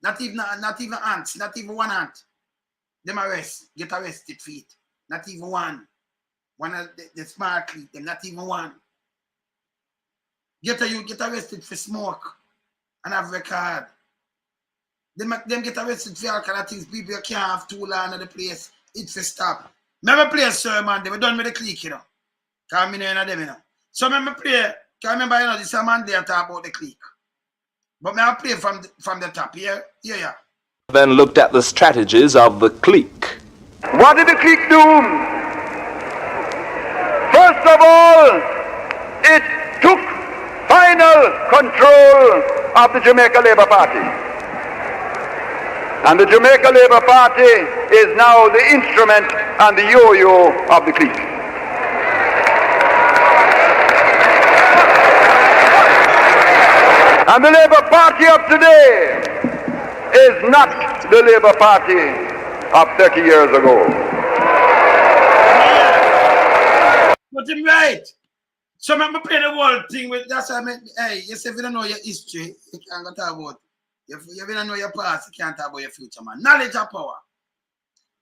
Not even ants, not even one ant. Them get arrested for it. Not even one. One of the smart clique, them not even one. Get arrested for smoke and have record. Them get arrested for all kind of things. People you can't have too long in the place. It's a stop. Remember play sermon, they were done with the clique, you know. Because I know them, you know. So remember play, because remember, you know, this man there talk about the clique. But may I play from the top here? Yeah. Then looked at the strategies of the clique. What did the clique do? First of all, it took final control of the Jamaica Labour Party. And the Jamaica Labour Party is now the instrument and the yo-yo of the clique. And the Labour Party of today is not the Labour Party of 30 years ago. But him right. So remember play the whole thing with that's what I mean. Hey, you say if you don't know your history, you can't go talk about. If you don't know your past, you can't talk about your future, man. Knowledge and power.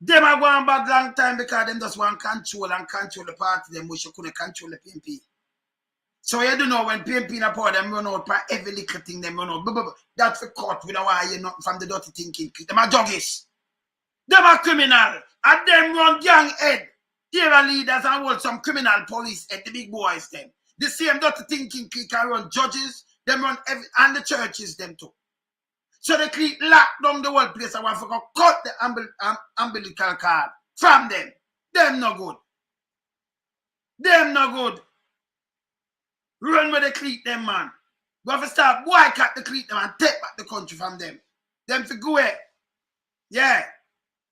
Them are going back long time because them just want control the party, them wish you couldn't control the PMP. So you don't know when PMP in a power, them run out for every little thing, them run out. That's for court, we don't want you not from the dirty thinking. Them are juggies. Them are criminal. And them run gang head. Here leaders and hold some criminal police at the big boys them. The same dirty thinking clique can run judges, them run and the churches them too. So they clique lock down the whole place and want to cut the umbilical cord from them. Them no good. Them no good. Run with the clique them, man. We have to start boycott the clique them and take back the country from them. Them for go away. Yeah.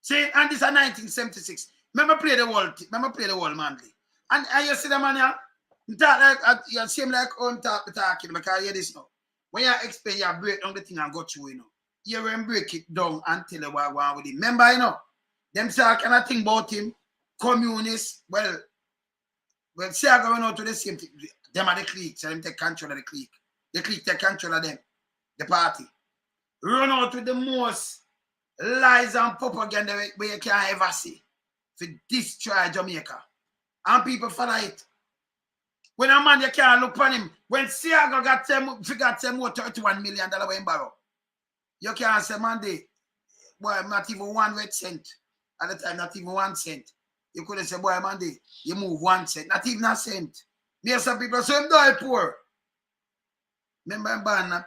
See, and this is 1976. Remember play the whole manly. And you see the man here? You seem like on talking because you hear this now. When you explain, you break down the thing and go through, you know. You will break it down and tell you what I want with him. Remember, you know, them say I cannot think about him. Communists, well, say I going out to the same thing. Them are the clique, so them take control of the clique. The clique take control of them, the party. Run out with the most lies and propaganda where you can't ever see. To destroy Jamaica. And people follow it. When a man you can't look on him, when Siago got them more $31 million in borrow, you can't say, man, boy, not even 1 red cent. At the time, not even 1 cent. You couldn't say, boy, man, you move 1 cent, not even a cent. There's some people say, I'm die poor. Remember, I'm born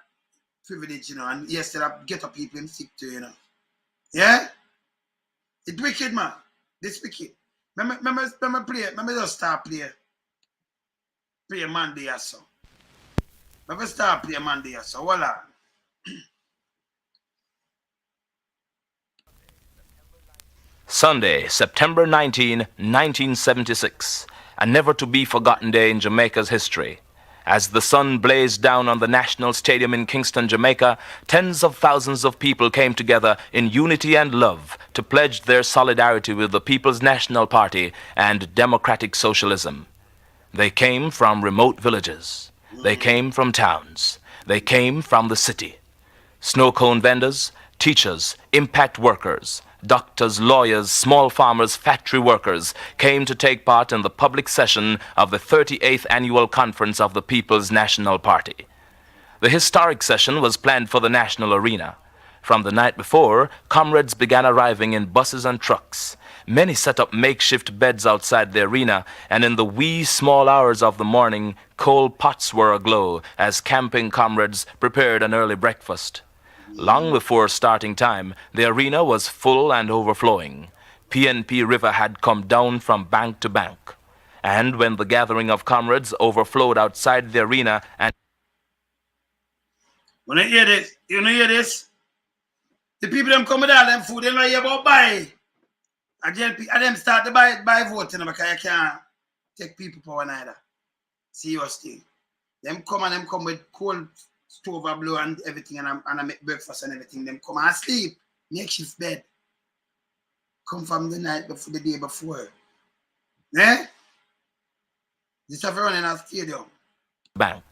privilege, you know, and yesterday, get up people and sick to, you know. Yeah? It's wicked, man. This wicked. Remember play. Remember just start play. Play Monday or so. Remember start play Monday or so. Voila. Sunday, September 19, 1976, a never-to-be-forgotten day in Jamaica's history. As the sun blazed down on the National Stadium in Kingston, Jamaica, tens of thousands of people came together in unity and love to pledge their solidarity with the People's National Party and democratic socialism. They came from remote villages. They came from towns. They came from the city. Snow cone vendors, teachers, impact workers, doctors, lawyers, small farmers, factory workers came to take part in the public session of the 38th Annual Conference of the People's National Party. The historic session was planned for the National Arena. From the night before, comrades began arriving in buses and trucks. Many set up makeshift beds outside the arena, and in the wee small hours of the morning, coal pots were aglow as camping comrades prepared an early breakfast. Long before starting time, the arena was full and overflowing. PNP River had come down from bank to bank. And when the gathering of comrades overflowed outside the arena and... When you hear this? The people them come with all them food, they don't hear about buy. And them start to buy voting because you can't take people power neither. Serious thing. Them come with cold stove blow and everything, and I make breakfast and everything. Them come and sleep, makeshift bed. Come from the night before, the day before. Eh? This have run in a stadium. Bank.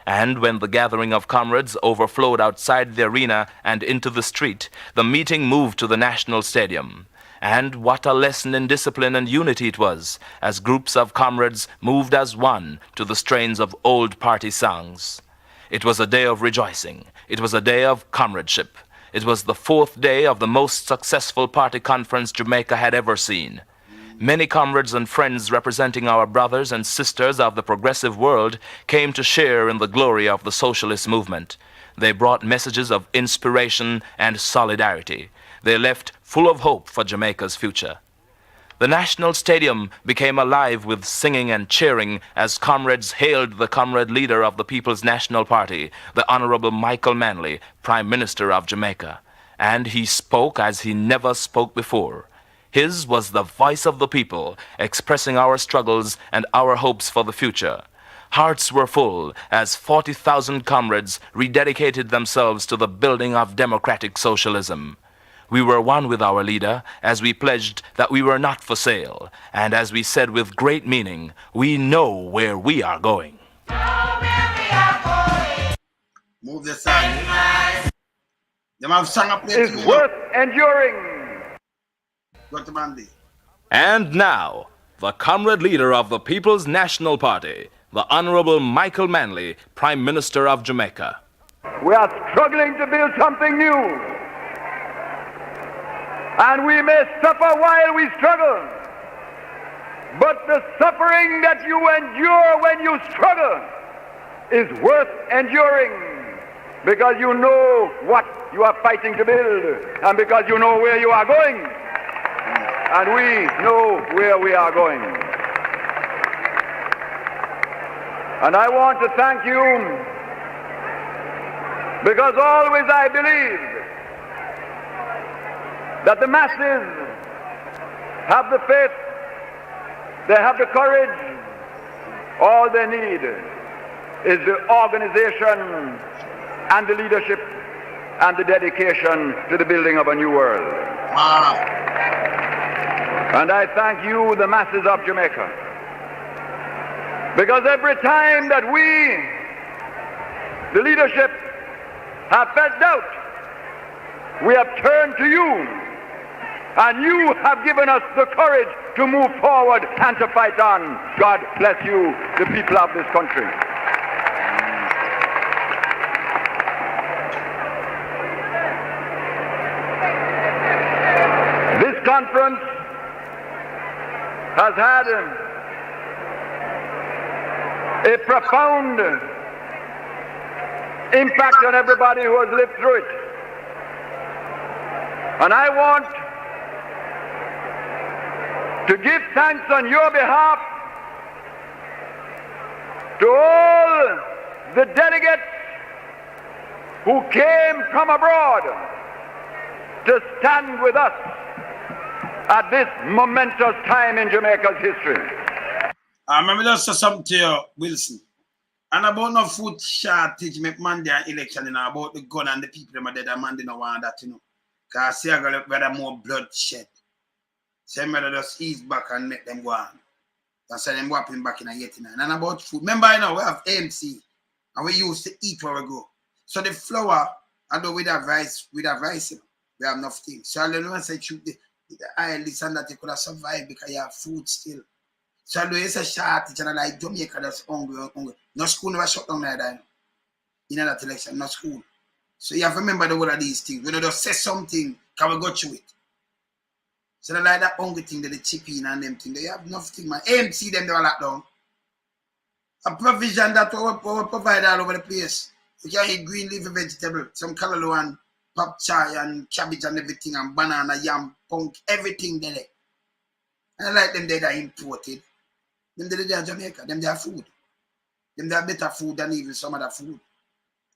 And when the gathering of comrades overflowed outside the arena and into the street, the meeting moved to the National Stadium. And what a lesson in discipline and unity it was, as groups of comrades moved as one to the strains of old party songs. It was a day of rejoicing. It was a day of comradeship. It was the fourth day of the most successful party conference Jamaica had ever seen. Many comrades and friends representing our brothers and sisters of the progressive world came to share in the glory of the socialist movement. They brought messages of inspiration and solidarity. They left full of hope for Jamaica's future. The National Stadium became alive with singing and cheering as comrades hailed the comrade leader of the People's National Party, the Honorable Michael Manley, Prime Minister of Jamaica. And he spoke as he never spoke before. His was the voice of the people, expressing our struggles and our hopes for the future. Hearts were full as 40,000 comrades rededicated themselves to the building of democratic socialism. We were one with our leader as we pledged that we were not for sale, and as we said with great meaning, we know where we are going. Move the song. Them have sung up there is worth enduring. And now, the comrade leader of the People's National Party, the Honorable Michael Manley, Prime Minister of Jamaica. We are struggling to build something new. And we may suffer while we struggle. But the suffering that you endure when you struggle is worth enduring, because you know what you are fighting to build, and because you know where you are going. And we know where we are going. And I want to thank you, because always I believed that the masses have the faith, they have the courage. All they need is the organization and the leadership and the dedication to the building of a new world. And I thank you, the masses of Jamaica, because every time that we, the leadership, have felt doubt, we have turned to you, and you have given us the courage to move forward and to fight on. God bless you, the people of this country. This conference has had a profound impact on everybody who has lived through it. And I want to give thanks on your behalf to all the delegates who came from abroad to stand with us at this momentous time in Jamaica's history. I remember just say something to you, Wilson. And about no food shortage, make Monday an election, you know, about the gun and the people that are dead, and Monday no want that, you know. Because see, I got rather more bloodshed. So I'm rather just ease back and make them go on. That's why them whopping back in a 89. And about food, remember, you know, we have AMC, and we used to eat where we go. So the flour, although with that rice, you know, we have enough things. So I don't know, say, the oil, this and that, you could have survived because you have food still. So although it's a shortage, and like Jamaica, that's hungry. No school never shut down like that. In that election, no school. So you have to remember the whole of these things. When you just say something, can we go through it? So they like that hungry thing, that the chip in and them thing. They have nothing, man. AMC them, they were locked down. A provision that we provide all over the place. You can eat green leafy vegetable, some callaloo and pop chai and cabbage and everything, and banana, yam, punk, everything there. And I like them, they are imported. Them they are Jamaica, them they are food. Them they are better food than even some other food.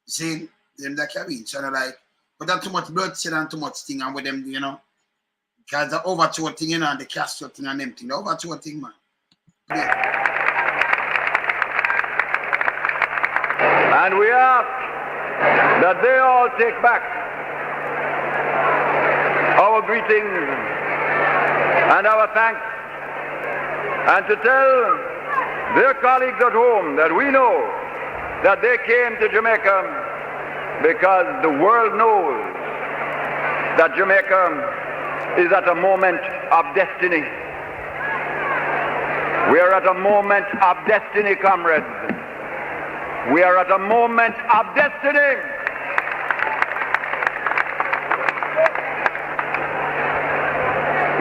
See, them they carry. So I like, but that's too much bloodshed and too much thing, and with them, you know, because the overthrow thing, you know, and the Castro thing and them thing, the overthrow thing, man. Yeah. And we ask that they all take back our greetings and our thanks, and to tell their colleagues at home that we know that they came to Jamaica because the world knows that Jamaica is at a moment of destiny. We are at a moment of destiny, comrades. We are at a moment of destiny.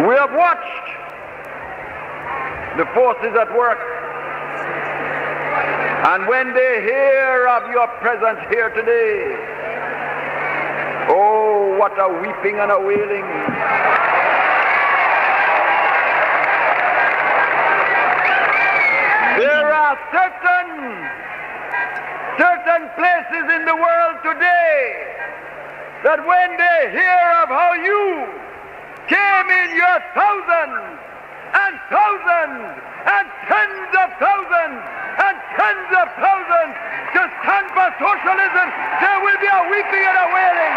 We have watched the forces at work, and when they hear of your presence here today, oh, what a weeping and a wailing. There are certain places in the world today that when they hear of how you came in your thousands and thousands and tens of thousands and tens of thousands to stand for socialism, there will be a weeping and a wailing.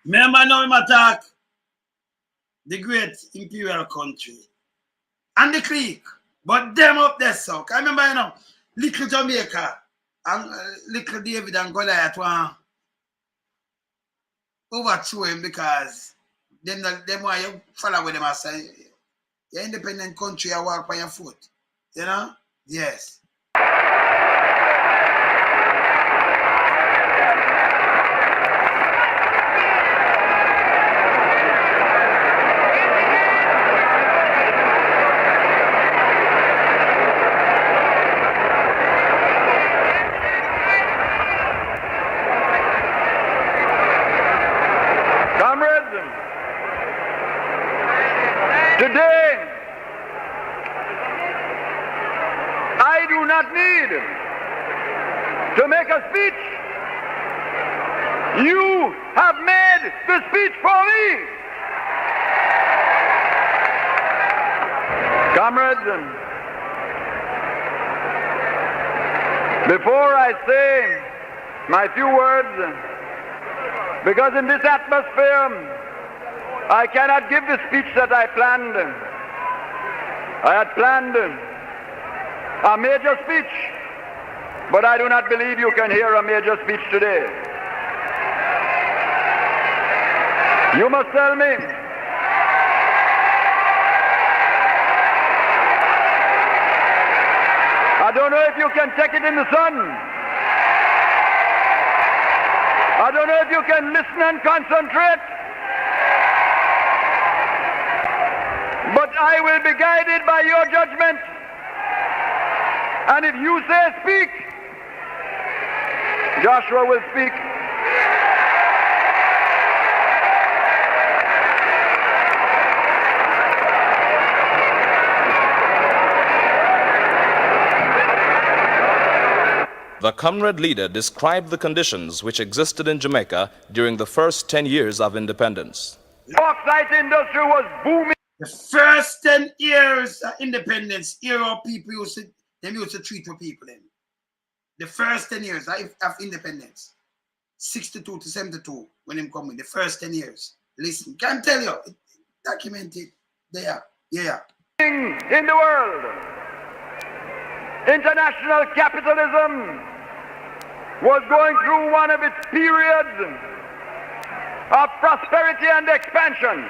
Remember now him attack the great imperial country and the clique, but them up there, so I remember, you know, little Jamaica and little David and Goliath want overthrow him because them want you follow with them and say, you're independent country, you walk on your foot. You know? Yes. Today, I do not need to make a speech. You have made the speech for me. Comrades, before I say my few words, because in this atmosphere, I cannot give the speech that I planned. I had planned a major speech, but I do not believe you can hear a major speech today. You must tell me. I don't know if you can take it in the sun. I don't know if you can listen and concentrate. But I will be guided by your judgment. And if you say speak, Joshua will speak. The comrade leader described the conditions which existed in Jamaica during the first 10 years of independence. Bauxite industry was booming. The first 10 years of independence, era people used to treat for people then. The first 10 years of independence, 62 to 72, when him come in, the first 10 years. Listen, can't tell you, documented there, yeah. In the world, international capitalism was going through one of its periods of prosperity and expansion.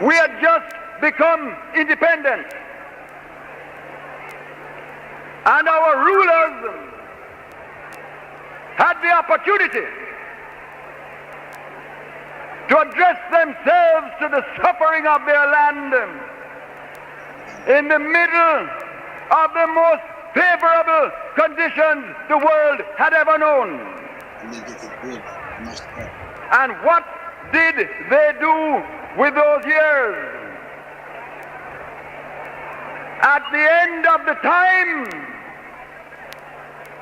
We had just become independent, and our rulers had the opportunity to address themselves to the suffering of their land in the middle of the most favorable conditions the world had ever known. And what did they do with those years? At the end of the time,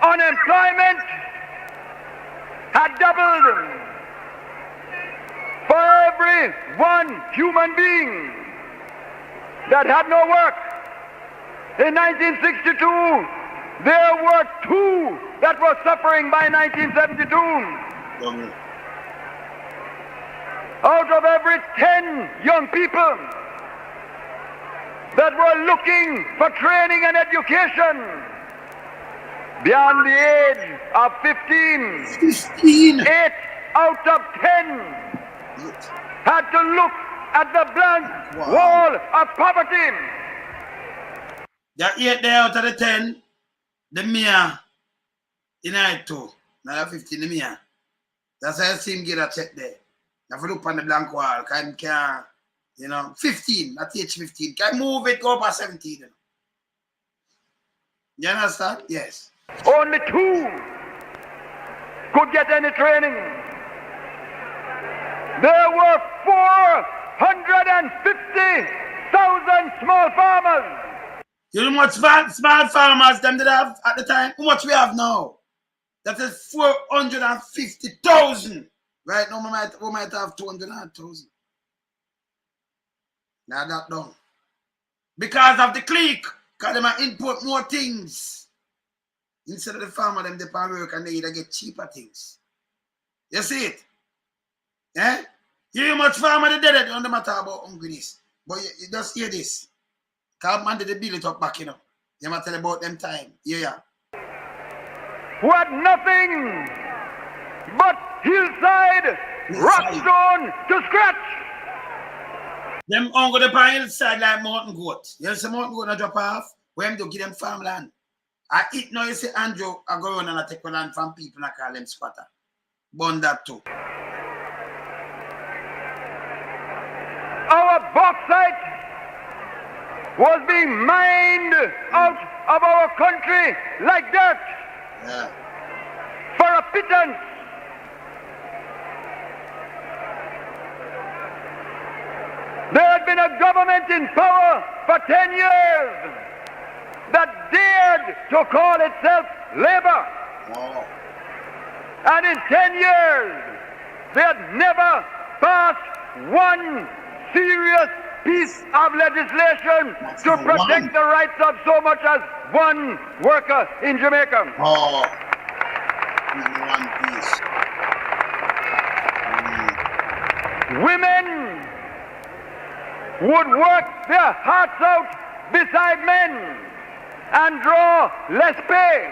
unemployment had doubled. For every one human being that had no work, in 1962, there were 2 that were suffering by 1972. Out of every 10 young people that were looking for training and education beyond the age of 15, 8 out of 10 had to look at the blank wall of poverty. That 8 there out of the 10, the mayor in it too. Now 15, the mayor. That's why I see him get a check there. If you look on the blank wall, can 15, at age 15, can move it, go up at 17. You understand? Yes. Only 2 could get any training. There were 450,000 small farmers. You know how much small farmers them did have at the time? How much we have now? That is 450,000. Right now, we might have 200,000. Now that done. Because of the clique, because they might import more things. Instead of the farmer, them depend work and they either get cheaper things. You see it? Eh? You hear much farmer they did it on the matter about hungriness. But you just hear this. Because man did they build it up back, you know. You might tell about them time. Yeah. Who had nothing but hillside, rockstone to scratch. Them on the hillside like mountain goat. You see mountain goat not drop off? When do give them farmland? I eat now, you see Andrew, I go on and I take land from people and I call them squatter. Burn that too. Our bauxite was being mined out of our country like dirt. Yeah. For a pittance. There had been a government in power for 10 years that dared to call itself Labour. Wow. And in 10 years, they had never passed one serious piece of legislation to protect the rights of so much as one worker in Jamaica. Oh, one piece. Women would work their hearts out beside men and draw less pay.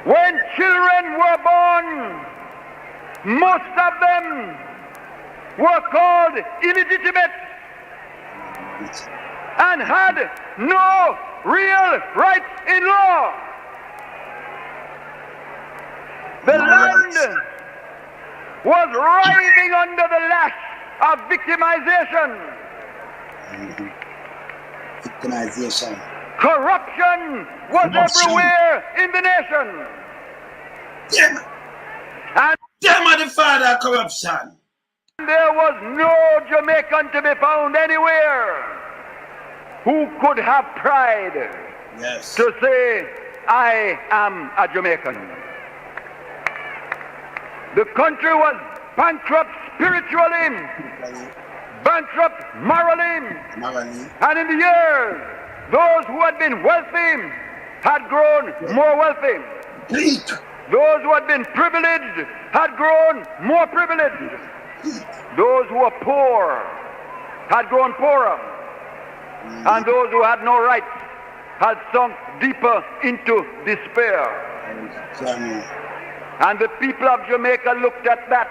When children were born, most of them were called illegitimate and had no real rights in law. The land was writhing under the lash of victimization. Victimization. Corruption was everywhere in the nation. Them are the father of corruption. There was no Jamaican to be found anywhere who could have pride to say, I am a Jamaican. The country was bankrupt spiritually, bankrupt morally, and in the years, those who had been wealthy had grown more wealthy. Those who had been privileged had grown more privileged. Those who were poor had grown poorer. And those who had no rights had sunk deeper into despair. And the people of Jamaica looked at that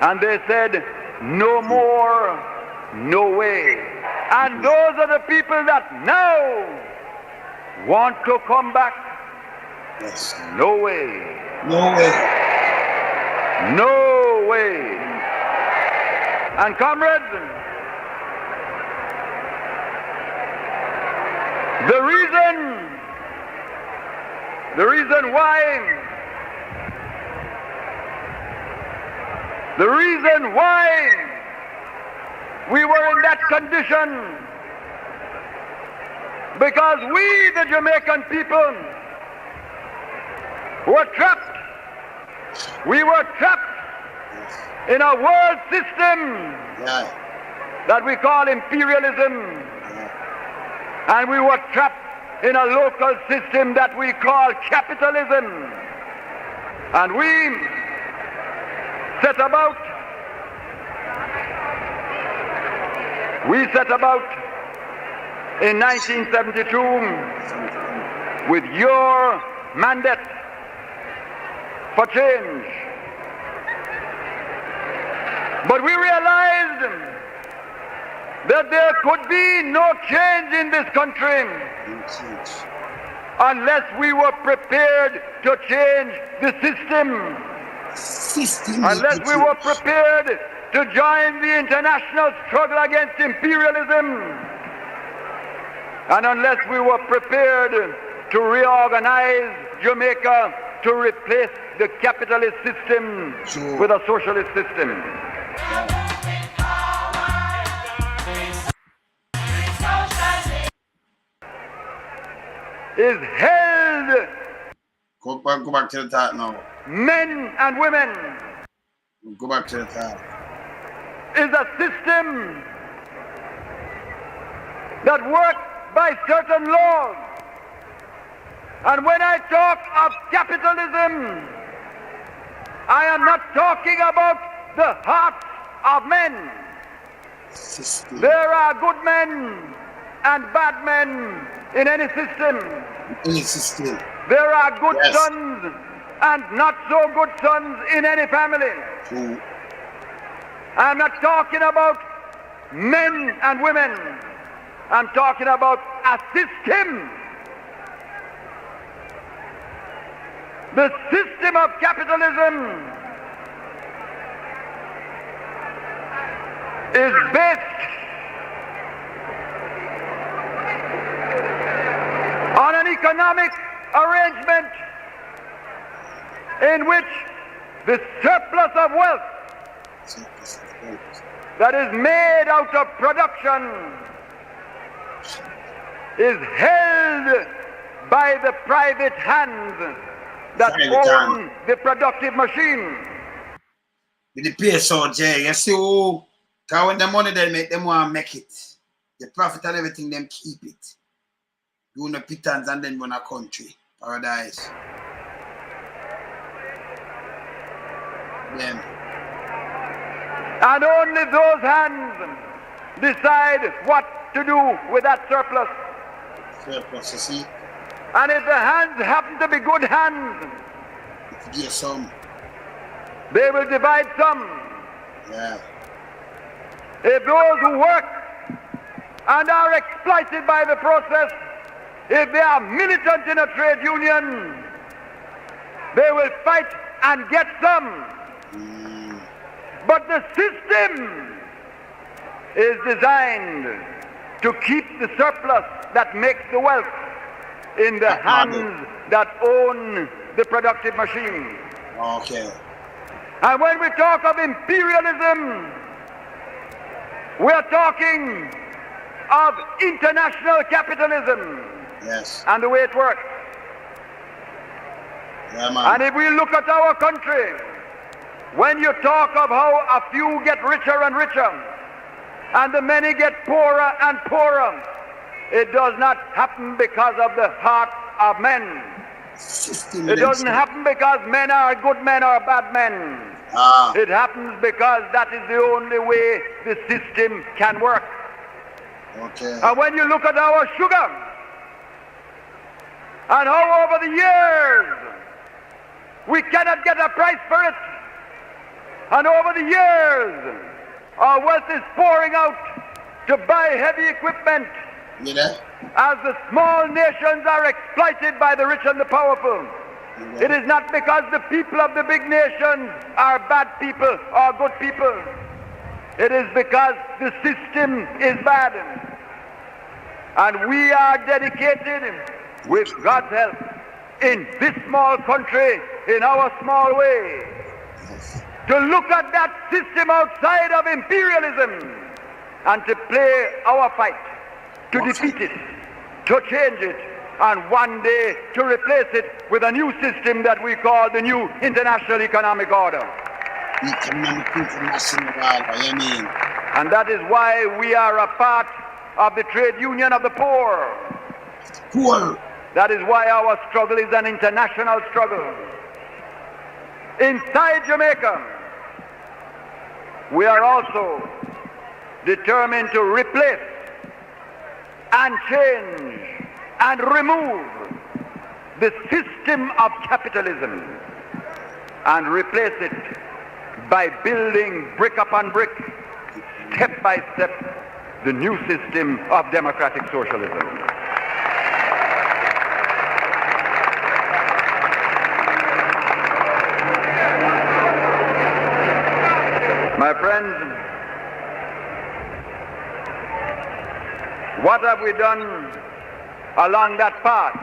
and they said, no more, no way. And those are the people that now want to come back. Yes. No way. No way. No way. And comrades, the reason why we were in that condition, because we, the Jamaican people, were trapped. We were trapped in a world system that we call imperialism. And we were trapped in a local system that we call capitalism. And we set about in 1972 with your mandate for change. But we realized that there could be no change in this country unless we were prepared to change the system. Unless we were prepared to join the international struggle against imperialism. And unless we were prepared to reorganize Jamaica to replace the capitalist system with a socialist system. Is held. Go back to the top now. Men and women. Go back to the top. Is a system that works by certain laws. And when I talk of capitalism, I am not talking about the hearts of men. There are good men and bad men in any system. There are good sons and not so good sons in any family. I'm not talking about men and women. I'm talking about a system. The system of capitalism is based on an economic arrangement in which the surplus of wealth that is made out of production is held by the private hands that own the productive machine. With the PSOJ, you see who, because when the money they make, them want to make it. The profit and everything, them keep it. Doing the pittance and then run a country. Paradise. Them. And only those hands decide what to do with that surplus. Surplus, you see? And if the hands happen to be good hands, give some. They will divide some. Yeah. If those who work and are exploited by the process, if they are militant in a trade union, they will fight and get some. But the system is designed to keep the surplus that makes the wealth in the hands that own the productive machine. Okay. And when we talk of imperialism, we are talking of international capitalism. Yes. And the way it works. Yeah, man. And if we look at our country, when you talk of how a few get richer and richer and the many get poorer and poorer, it does not happen because of the heart of men. It doesn't happen because men are good men or bad men. It happens because that is the only way the system can work. Okay. And when you look at our sugar and how over the years we cannot get a price for it, and over the years our wealth is pouring out to buy heavy equipment, as the small nations are exploited by the rich and the powerful. It is not because the people of the big nations are bad people or good people. It is because the system is bad. And we are dedicated, with God's help, in this small country, in our small way, to look at that system outside of imperialism and to play our fight, to defeat it, to change it, and one day to replace it with a new system that we call the new international economic order. International order, you mean? And that is why we are a part of the trade union of the poor. Poor. That is why our struggle is an international struggle. Inside Jamaica, we are also determined to replace and change and remove the system of capitalism and replace it by building brick upon brick, step by step, the new system of democratic socialism. My friends, what have we done along that path,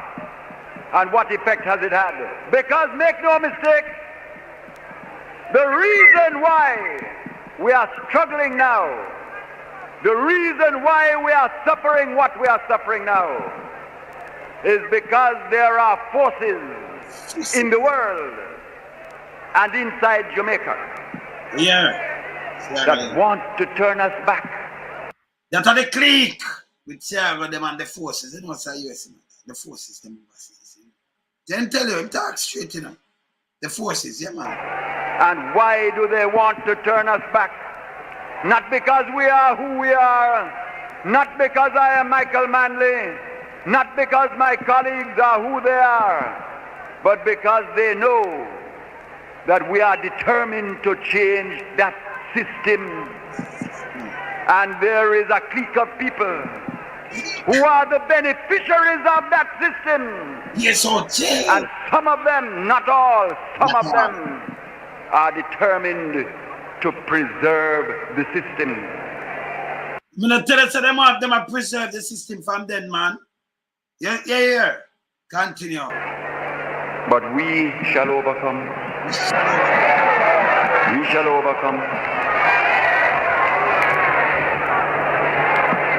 and what effect has it had? Because make no mistake, the reason why we are struggling now, the reason why we are suffering what we are suffering now, is because there are forces in the world and inside Jamaica that want to turn us back. That are the clique with Thiago them and the forces. They don't say US, the forces them overseas. Then tell you, talk straight, you know. The forces, yeah man. And why do they want to turn us back? Not because we are who we are, not because I am Michael Manley, not because my colleagues are who they are, but because they know that we are determined to change that system. And there is a clique of people who are the beneficiaries of that system. Yes, okay. And some of them, not all, some of them are determined to preserve the system. I'm going to tell you so them are preserve the system from then, man. Yeah. Continue. But we shall overcome. We shall overcome.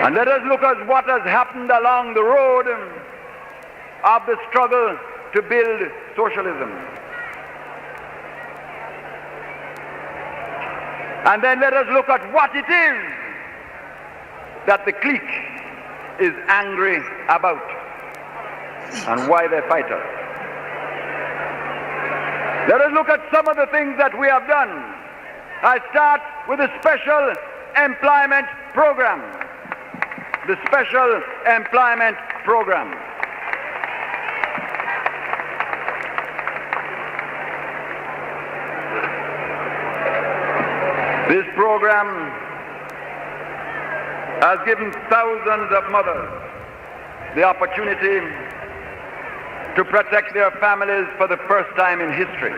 And let us look at what has happened along the road of the struggle to build socialism. And then let us look at what it is that the clique is angry about and why they fight us. Let us look at some of the things that we have done. I start with the special employment program. The special employment program. This program has given thousands of mothers the opportunity to protect their families for the first time in history.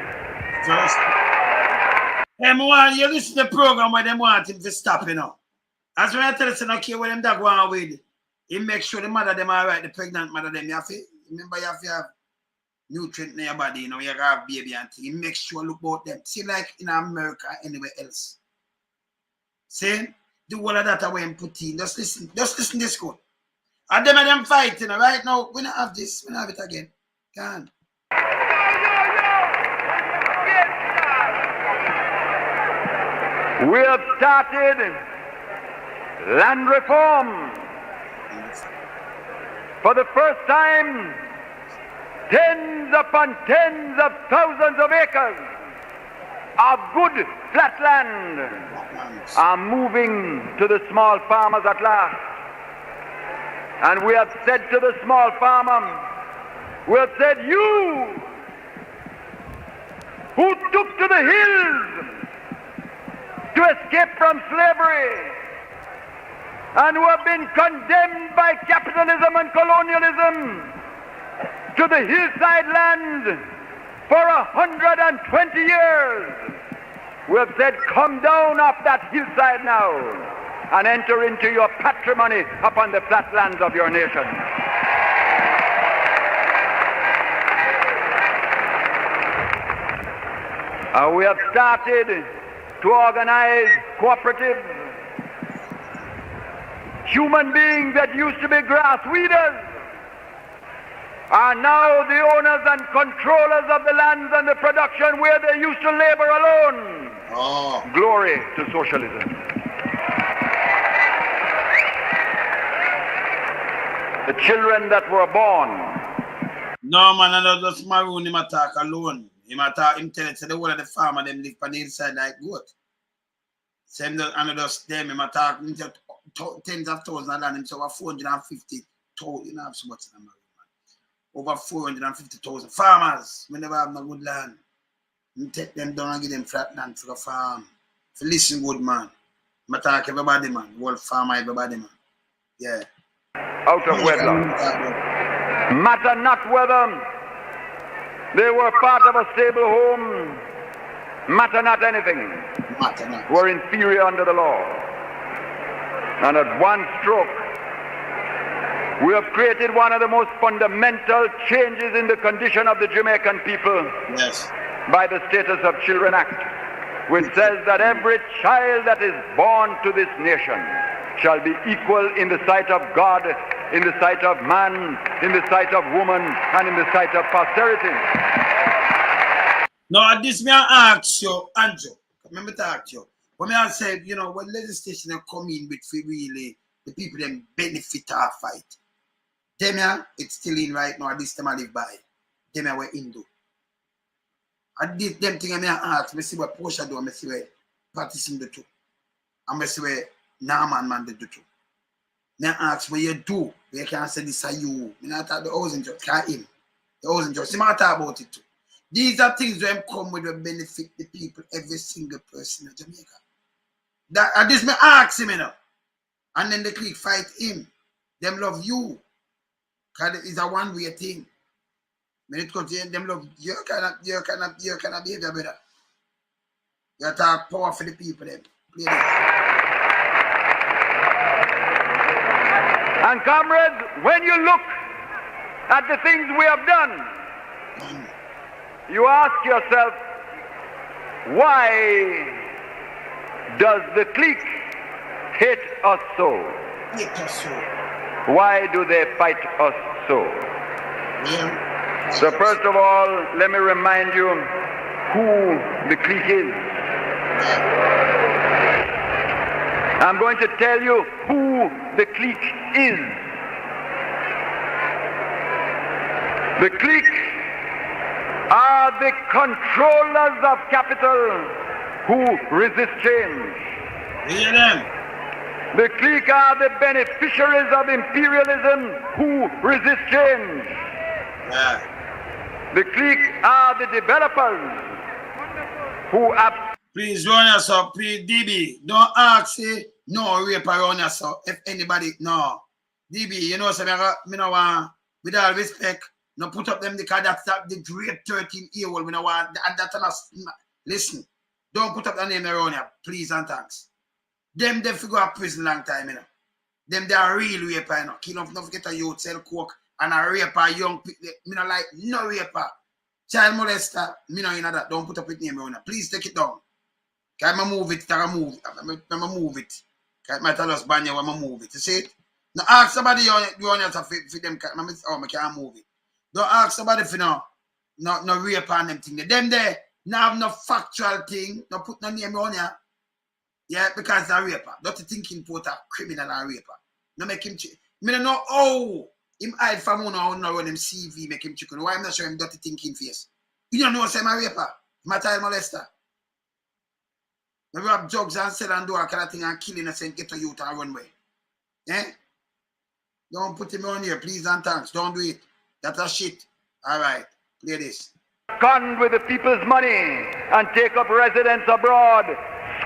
You listen to the program where they want him to stop, you know. As when I tell you, okay, when them dog want with, he make sure the mother them are right, the pregnant mother them, you have to, remember you have to have nutrient in your body, you know, you have to have baby and thing. He make sure look about them. See, like in America, anywhere else. See, do all of that away and put in. Just listen this good. And them fighting, right now, we don't have this, we don't have it again. Come on. We have started land reform. For the first time, tens upon tens of thousands of acres of good flat land are moving to the small farmers at last. And we have said to the small farmer, we have said, you who took to the hills to escape from slavery and who have been condemned by capitalism and colonialism to the hillside land for 120 years. We have said, come down off that hillside now and enter into your patrimony upon the flat lands of your nation. We have started to organize cooperatives. Human beings that used to be grass weeders are now the owners and controllers of the lands and the production where they used to labor alone. Oh. Glory to socialism. The children that were born. No man, I don't just maroon him attack alone. Him attack him tell it to the whole of the farmer them live on the inside like goat. Same and just them him attack him tens of thousands of land him so over 450,000, you know, have so much in America. Over 450,000 farmers. We never have no good land. You take them down and give them flat land for the farm. If you listen good man. I attack everybody man. Whole farmer everybody man. Yeah. Out of wedlock. Matter not whether they were part of a stable home. Matter not anything. Matter not. Were inferior under the law. And at one stroke, we have created one of the most fundamental changes in the condition of the Jamaican people. Yes. By the Status of Children Act, which says that every child that is born to this nation shall be equal in the sight of God, in the sight of man, in the sight of woman, and in the sight of posterity. Now, at this, may I ask you, Andrew, remember to ask you, when I said, you know, when legislation come in with really the people them benefit our fight, them here, it's still in right now, at this time I live by. Them here were Hindu. I did them thing I may ask, I see what Portia do, I see what Patterson do too. I see what Norman man do too. I ask what you do, you can say this are you. I not talk the housing judge, can't him. The housing judge, see I talk about it too. These are things that come with the benefit the people, every single person in Jamaica. That at this me ask him, you know. And then the clique fight him. Them love you. Because it's a one-way thing. When it comes to them love you cannot behave better. You talk power for the people then. Play this. And comrades, when you look at the things we have done, you ask yourself, why does the clique hate us so? Hate us so. Why do they fight us so? Yeah. So first of all, let me remind you who the clique is. I'm going to tell you who the clique is. The clique are the controllers of capital who resist change. Hear them. The clique are the beneficiaries of imperialism who resist change. Yeah. The clique are the developers who have... Please run yourself, please, DB. Don't ask, say, no rape around yourself. If anybody, no. DB, you know, so me no want, with all respect, no put up them because that's the great 13-year-old. Me no want, listen, don't put up the name around here, please and thanks. Them they figure out prison long time, you know. Them they are real raper, you know. Kill off, don't forget a youth, sell coke, and a raper, young people. Me no like no raper. Child molester, me no in that. Don't put up with name around here. Please take it down. Can I move it? Can I move it? Can I move it? Can I tell us when I move it? You see it? Now ask somebody you want to feed them. I can't move it. Don't ask somebody for no rape on them thing. Them there, now have no factual thing. No put no name on here. Yeah, because he's a raper. Not to think him put a criminal and raper. No make him me don't know how him hide from one or run him CV make him chicken. Why I'm not sure him dirty thinking face. You don't know say I'm a raper. I'm a child molester. Maybe have drugs and sell and do a kind of thing and kill innocent get to youth and run away. Eh? Don't put him on here, please and thanks. Don't do it. That's a shit. Alright, play this. Con with the people's money and take up residence abroad,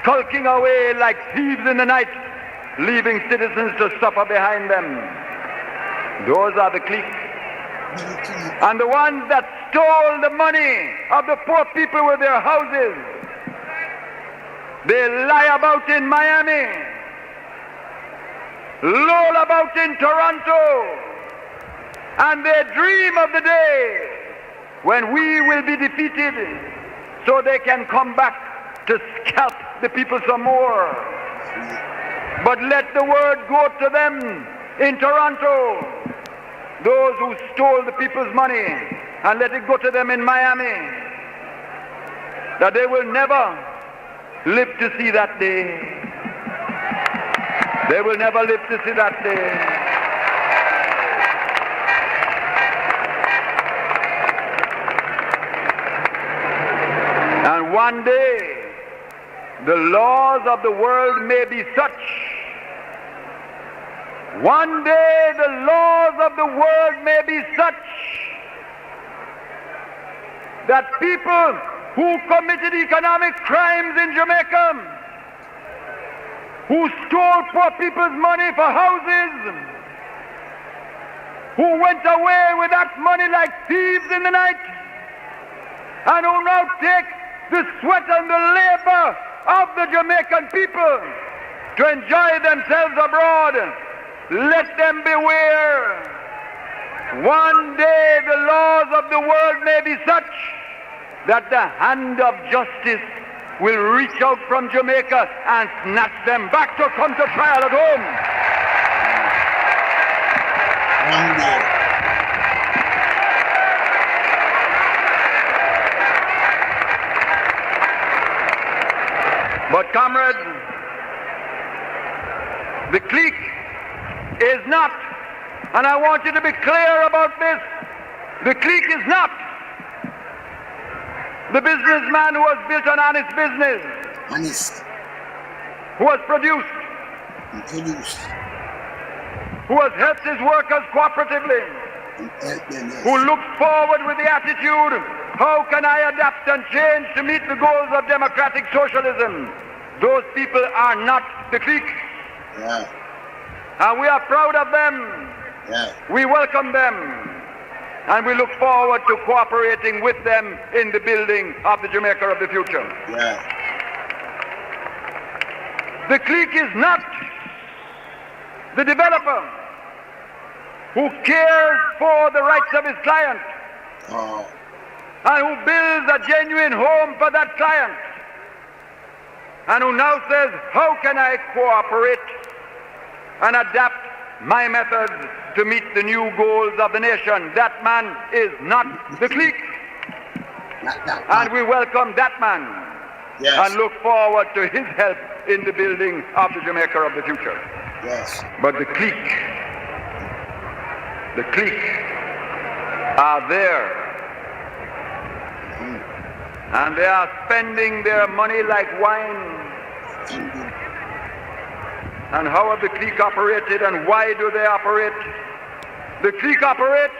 skulking away like thieves in the night, leaving citizens to suffer behind them. Those are the cliques. And the ones that stole the money of the poor people with their houses. They lie about in Miami, loll about in Toronto, and they dream of the day when we will be defeated so they can come back to scalp the people some more. But let the word go to them in Toronto, those who stole the people's money, and let it go to them in Miami, that they will never live to see that day. They will never live to see that day. And one day, the laws of the world may be such. One day, the laws of the world may be such that people who committed economic crimes in Jamaica, who stole poor people's money for houses, who went away with that money like thieves in the night, and who now take the sweat and the labor of the Jamaican people to enjoy themselves abroad. Let them beware. One day the laws of the world may be such that the hand of justice will reach out from Jamaica and snatch them back to come to trial at home. One day. But comrades, the clique is not, and I want you to be clear about this, the clique is not the businessman who has built an honest business, Honest. who has produced, who has helped his workers cooperatively, who looks forward with the attitude, how can I adapt and change to meet the goals of democratic socialism? Those people are not the clique. Yeah. And we are proud of them. Yeah. We welcome them. And we look forward to cooperating with them in the building of the Jamaica of the future. Yeah. The clique is not the developer who cares for the rights of his client and who builds a genuine home for that client and who now says, how can I cooperate and adapt my methods to meet the new goals of the nation? That man is not the clique. And we welcome that man and look forward to his help in the building of the Jamaica of the future. Yes. But the clique are there. And they are spending their money like wine. And how have the clique operated and why do they operate? The clique operate,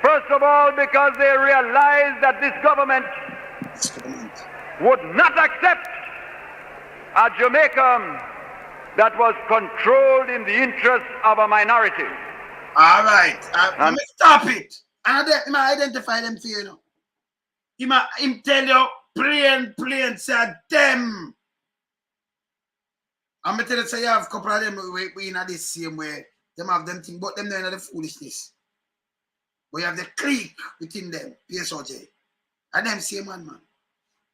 first of all, because they realize that this government would not accept a Jamaica that was controlled in the interest of a minority. All right. Stop it. And then I identify them for you know. Him tell you plain say them. I'm going to tell you, say you have a couple of them we in this same way. Them have them thing, but them they're in the foolishness. But you have the clique within them, PSOJ. And them same one, man.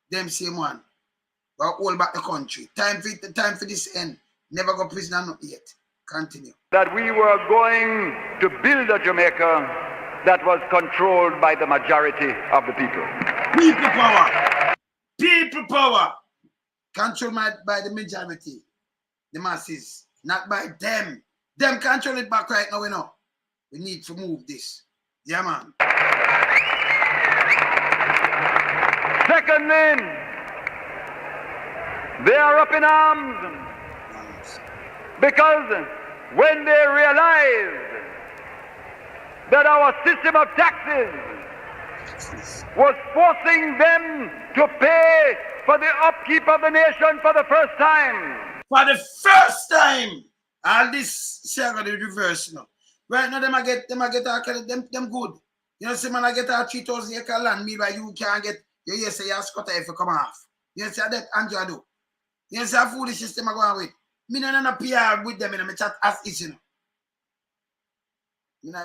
Them same one. But all back the country. Time for this end. Never go prisoner not yet. Continue. That we were going to build a Jamaica that was controlled by the majority of the people. People power. People power. controlled by the majority, the masses, not by them. Them control it back right now, we know. We need to move this. Yeah, man. Secondly, they are up in arms because when they realized that our system of taxes was forcing them to pay for the upkeep of the nation for the first time. For the first time, all this saga the reverse now. Right now, them get them good. You know, see man I get a 3,000 acre land, meanwhile you can't get you say your squatter if you come off. You say that Andrew do. You say a foolish system I go on with. Me no PR with them in my chat as is, you know.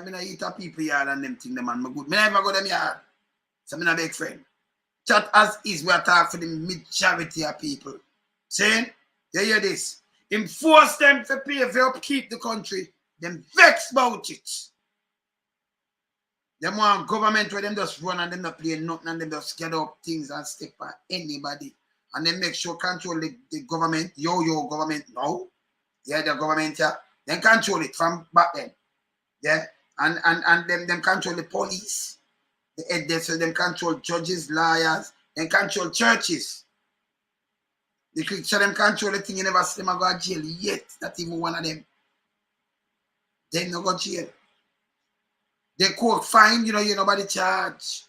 Me no eat a people yard and them thing them man me good. Me never go them yard. So me no big friend. Chat as is we are talking for the majority of people. Saying, you hear this? Him force them to pay for upkeep the country. Them vex about it. Them want government where them just run and them not play nothing and them just get up things and stick by anybody. And then make sure control the government. Yo government now. Yeah, the government here. Then control it from back then. Yeah. And them control the police. The head so them control judges, lawyers, then control churches. They click so them control the thing you never see them go to jail yet. Not even one of them. They no go to jail. They court fine, you nobody charge.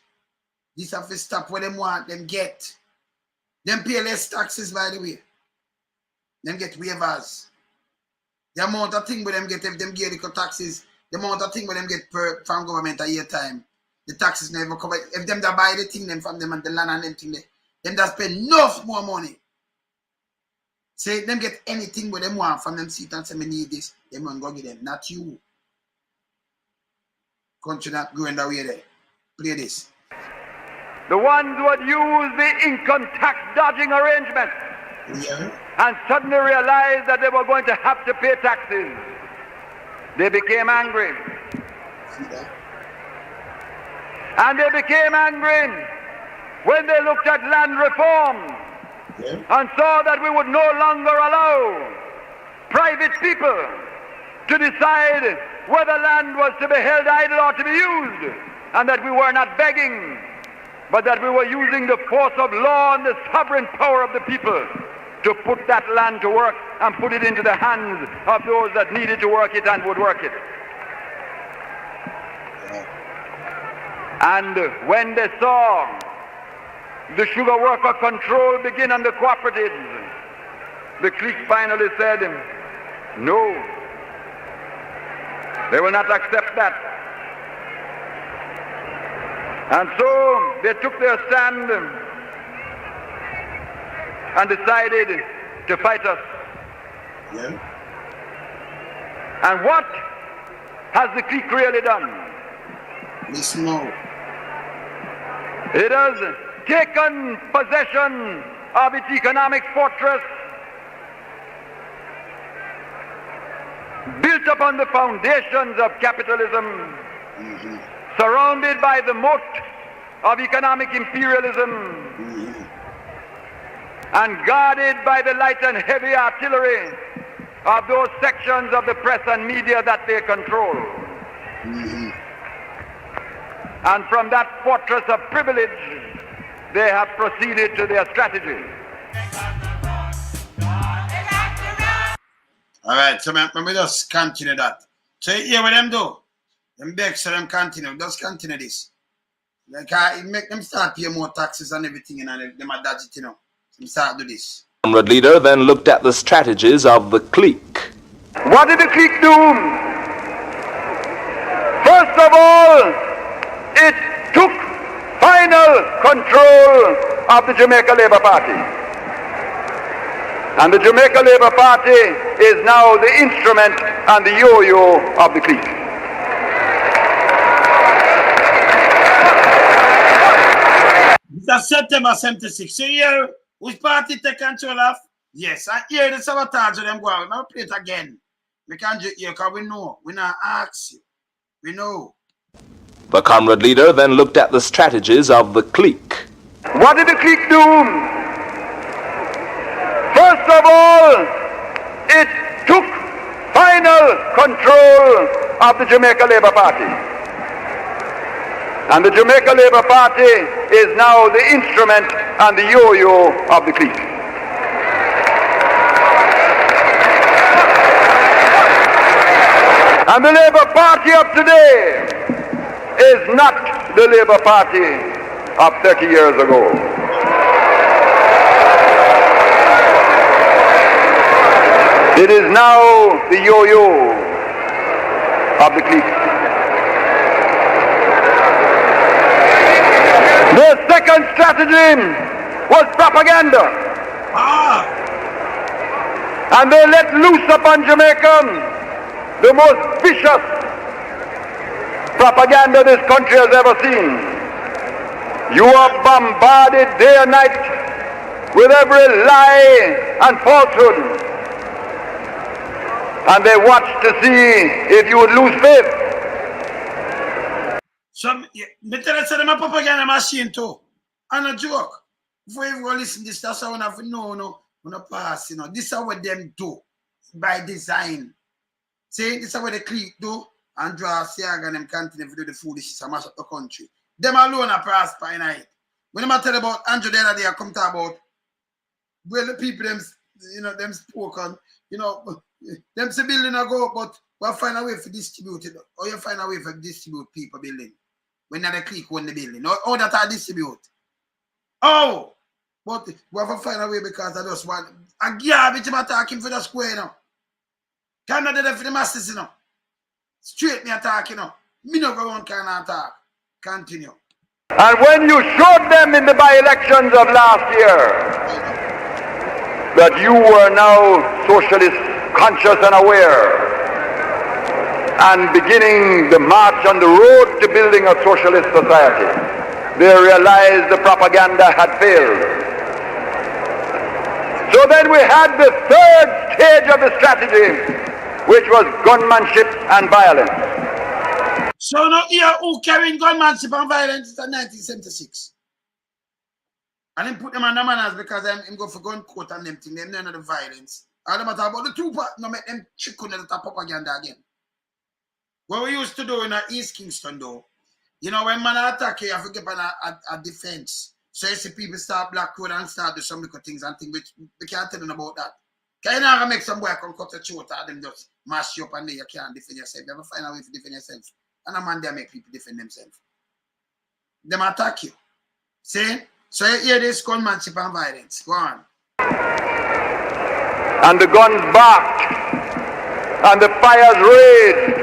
This have to stop what them want, them get. Them pay less taxes, by the way. Them get waivers. The amount of thing where them get, if them get the taxes, the amount of thing where them get from government a year time, the taxes never cover. If them that buy the thing them from them and the land and them thing, them that spend enough more money. Say them get anything where them want from them seat and say me need this, them won't go give them, not you. Country not going that way there. Play this. The ones who had used the income tax dodging arrangement and suddenly realized that they were going to have to pay taxes. They became angry. See that? And they became angry when they looked at land reform and saw that we would no longer allow private people to decide whether land was to be held idle or to be used, and that we were not begging, but that we were using the force of law and the sovereign power of the people to put that land to work and put it into the hands of those that needed to work it and would work it. And when they saw the sugar worker control begin on the cooperatives, the clique finally said, no, they will not accept that. And so they took their stand and decided to fight us. Yeah. And what has the clique really done? Listen now. It has taken possession of its economic fortress, built upon the foundations of capitalism, surrounded by the moat of economic imperialism, and guarded by the light and heavy artillery of those sections of the press and media that they control. And from that fortress of privilege, they have proceeded to their strategy. All right, so let me just continue that. So you hear what them do? Them beg so them continue. Just continue this. Like it make them start paying more taxes and everything, and them are dodgy, So start do this. Comrade leader then looked at the strategies of the clique. What did the clique do? First of all, it took final control of the Jamaica Labour Party. And the Jamaica Labour Party is now the instrument and the yo-yo of the clique. This is September 76. So here, which party take control of? Yes, and here the sabotage of them go on. I'll play it again. We can't do it here because we know. We not ask you. We know. The comrade leader then looked at the strategies of the clique. What did the clique do? control of the Jamaica Labour Party. And the Jamaica Labour Party is now the instrument and the yo-yo of the clique. And the Labour Party of today is not the Labour Party of 30 years ago. It is now the yo-yo of the clique. The second strategy was propaganda. And they let loose upon Jamaica the most vicious propaganda this country has ever seen. You are bombarded day and night with every lie and falsehood. And they watch to see if you would lose faith. So, me tell you, them a propaganda machine too. And a joke. Before you go listen to this, that's how I have no pass, you know. This is what them do by design. See, this is what the clique do, and draw Siaga and them continue to do the foolishness and mash up the country. Them alone are prosper in it. When I tell about Andrew the other day, I come talk about where the people them, you know, them spoke on, you know, them say building a go, but we'll find a way for distribute it, or you find a way for distribute people building. When the clique won the building, or that I distribute. Oh, but we have to find a way because I just want a garbage I'm attacking for the square now. Can't do that for the masses, you know. Straight me attack, you know. Me no go on can attack. Continue. And when you showed them in the by-elections of last year that you were now socialist conscious and aware and beginning the march on the road to building a socialist society, they realized the propaganda had failed. So then we had the third stage of the strategy, which was gunmanship and violence. So now here who carrying gunmanship and violence is in 1976. And then put them on the manners because I'm go for gun court and them thing, them none of the violence. All them matter about the two part, no make them chicken at the propaganda again. What we used to do in East Kingston though, you know, when man attack you, you have to get on a defense. So you see people start black road and start do some little things and things which we can't tell them about that. Can you not make some boy come cut a throat and them just mash you up and then you can't defend yourself. You have to find a way to defend yourself. And a man there make people defend themselves. Them attack you. See? So you hear this gunmanship and violence. Go on. And the guns barked. And the fires raged.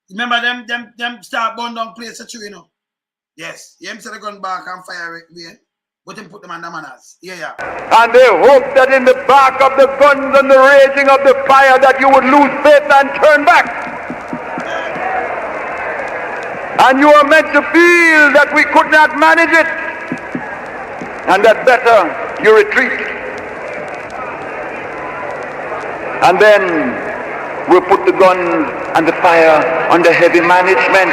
Remember them start burn down places too, you know. Yes. You see the gun back and fire again. But them put them on the manners. Yeah. And they hoped that in the bark of the guns and the raging of the fire that you would lose faith and turn back. And you were meant to feel that we could not manage it. And that better you retreat. And then we put the guns and the fire under heavy management.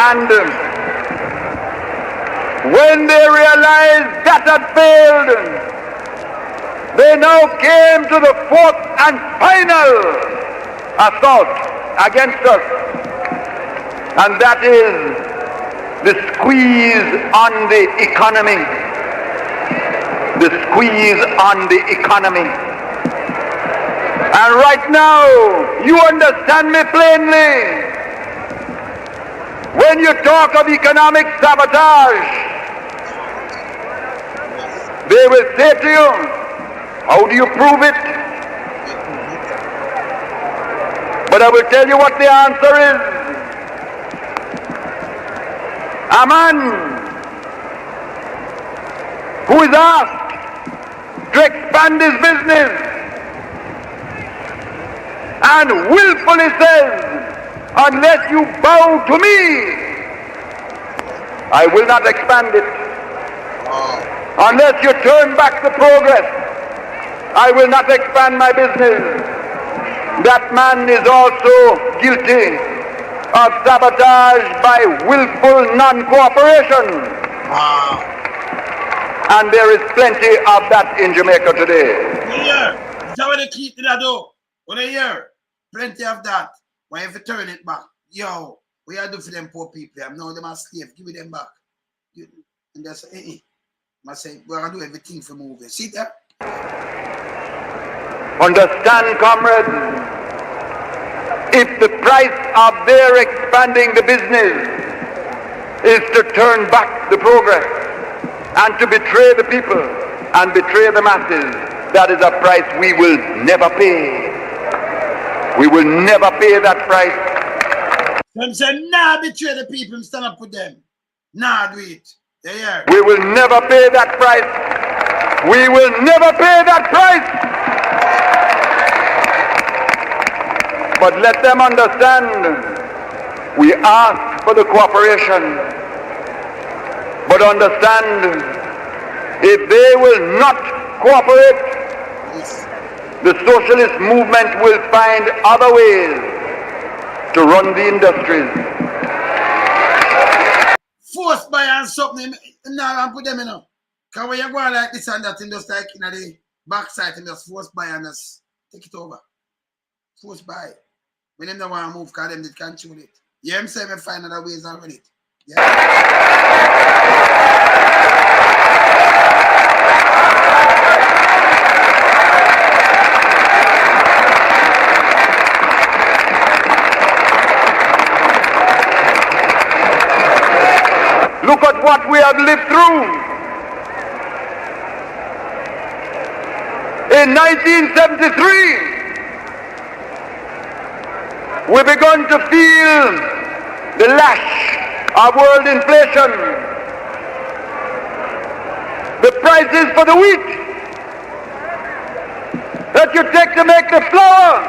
And when they realized that had failed, they now came to the fourth and final assault against us. And that is the squeeze on the economy. The squeeze on the economy. And right now, you understand me plainly. When you talk of economic sabotage, they will say to you, how do you prove it? But I will tell you what the answer is. A man who is asked to expand his business and willfully says, unless you bow to me, I will not expand it. Unless you turn back the progress, I will not expand my business. That man is also guilty of sabotage by willful non-cooperation. And there is plenty of that in Jamaica today. Yeah, is that what they keep that though? What they hear? Plenty of that. Why if you turn it back? Yo, what you do for them poor people? I'm now them are slaves. Give me them back. And they say, I say, we're going to do everything for moving. See that? Understand, comrades, if the price of their expanding the business is to turn back the progress and to betray the people and betray the masses, that is a price we will never pay. We will never pay that price. Them say, nah, betray the people, stand up with them. Nah, do it. Yeah. We will never pay that price. We will never pay that price. But let them understand, we ask for the cooperation. But understand, if they will not cooperate, the socialist movement will find other ways to run the industries. Forced by and something, now put them in. Because when you go like this and that, and just like in the backside, and just forced by and just take it over. Forced by. When them don't want to move, because them did control it. You I'm saying, find other ways around it. Yeah. Look at what we have lived through. In 1973, we begun to feel the lash of world inflation. The prices for the wheat that you take to make the flour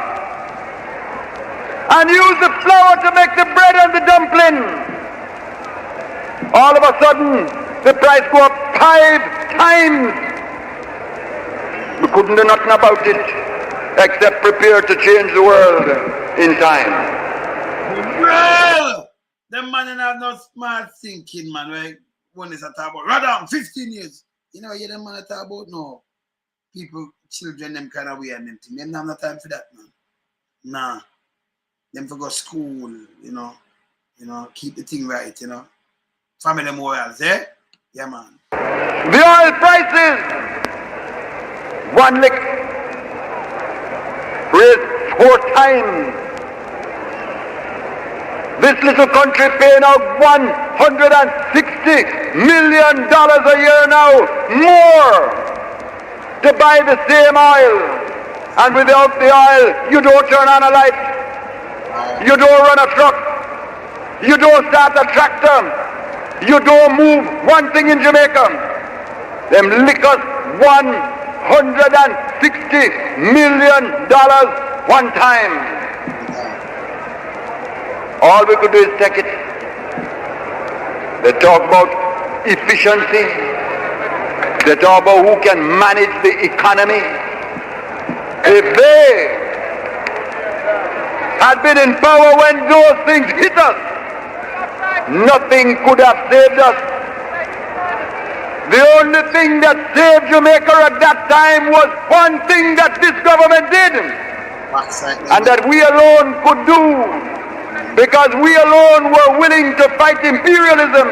and use the flour to make the bread and the dumpling. All of a sudden, the price go up 5 times. We couldn't do nothing about it except prepare to change the world in time. Well, them man have no smart thinking, man. Right? One is a talk about rather 15 years. You know, you them man talk about no people, children, them kind of way and them thing. Them have no time for that, man. Nah, them for go school, you know, keep the thing right, you know. Family morals, eh? Yeah, man. The oil prices, one lick, raised 4 times. This little country paying out $160 million a year now, more to buy the same oil. And without the oil, you don't turn on a light, you don't run a truck, you don't start a tractor. You don't move one thing in Jamaica. Them lick us $160 million one time. All we could do is take it. They talk about efficiency. They talk about who can manage the economy. If they had been in power when those things hit us, nothing could have saved us. The only thing that saved Jamaica at that time was one thing that this government did, and that we alone could do, because we alone were willing to fight imperialism.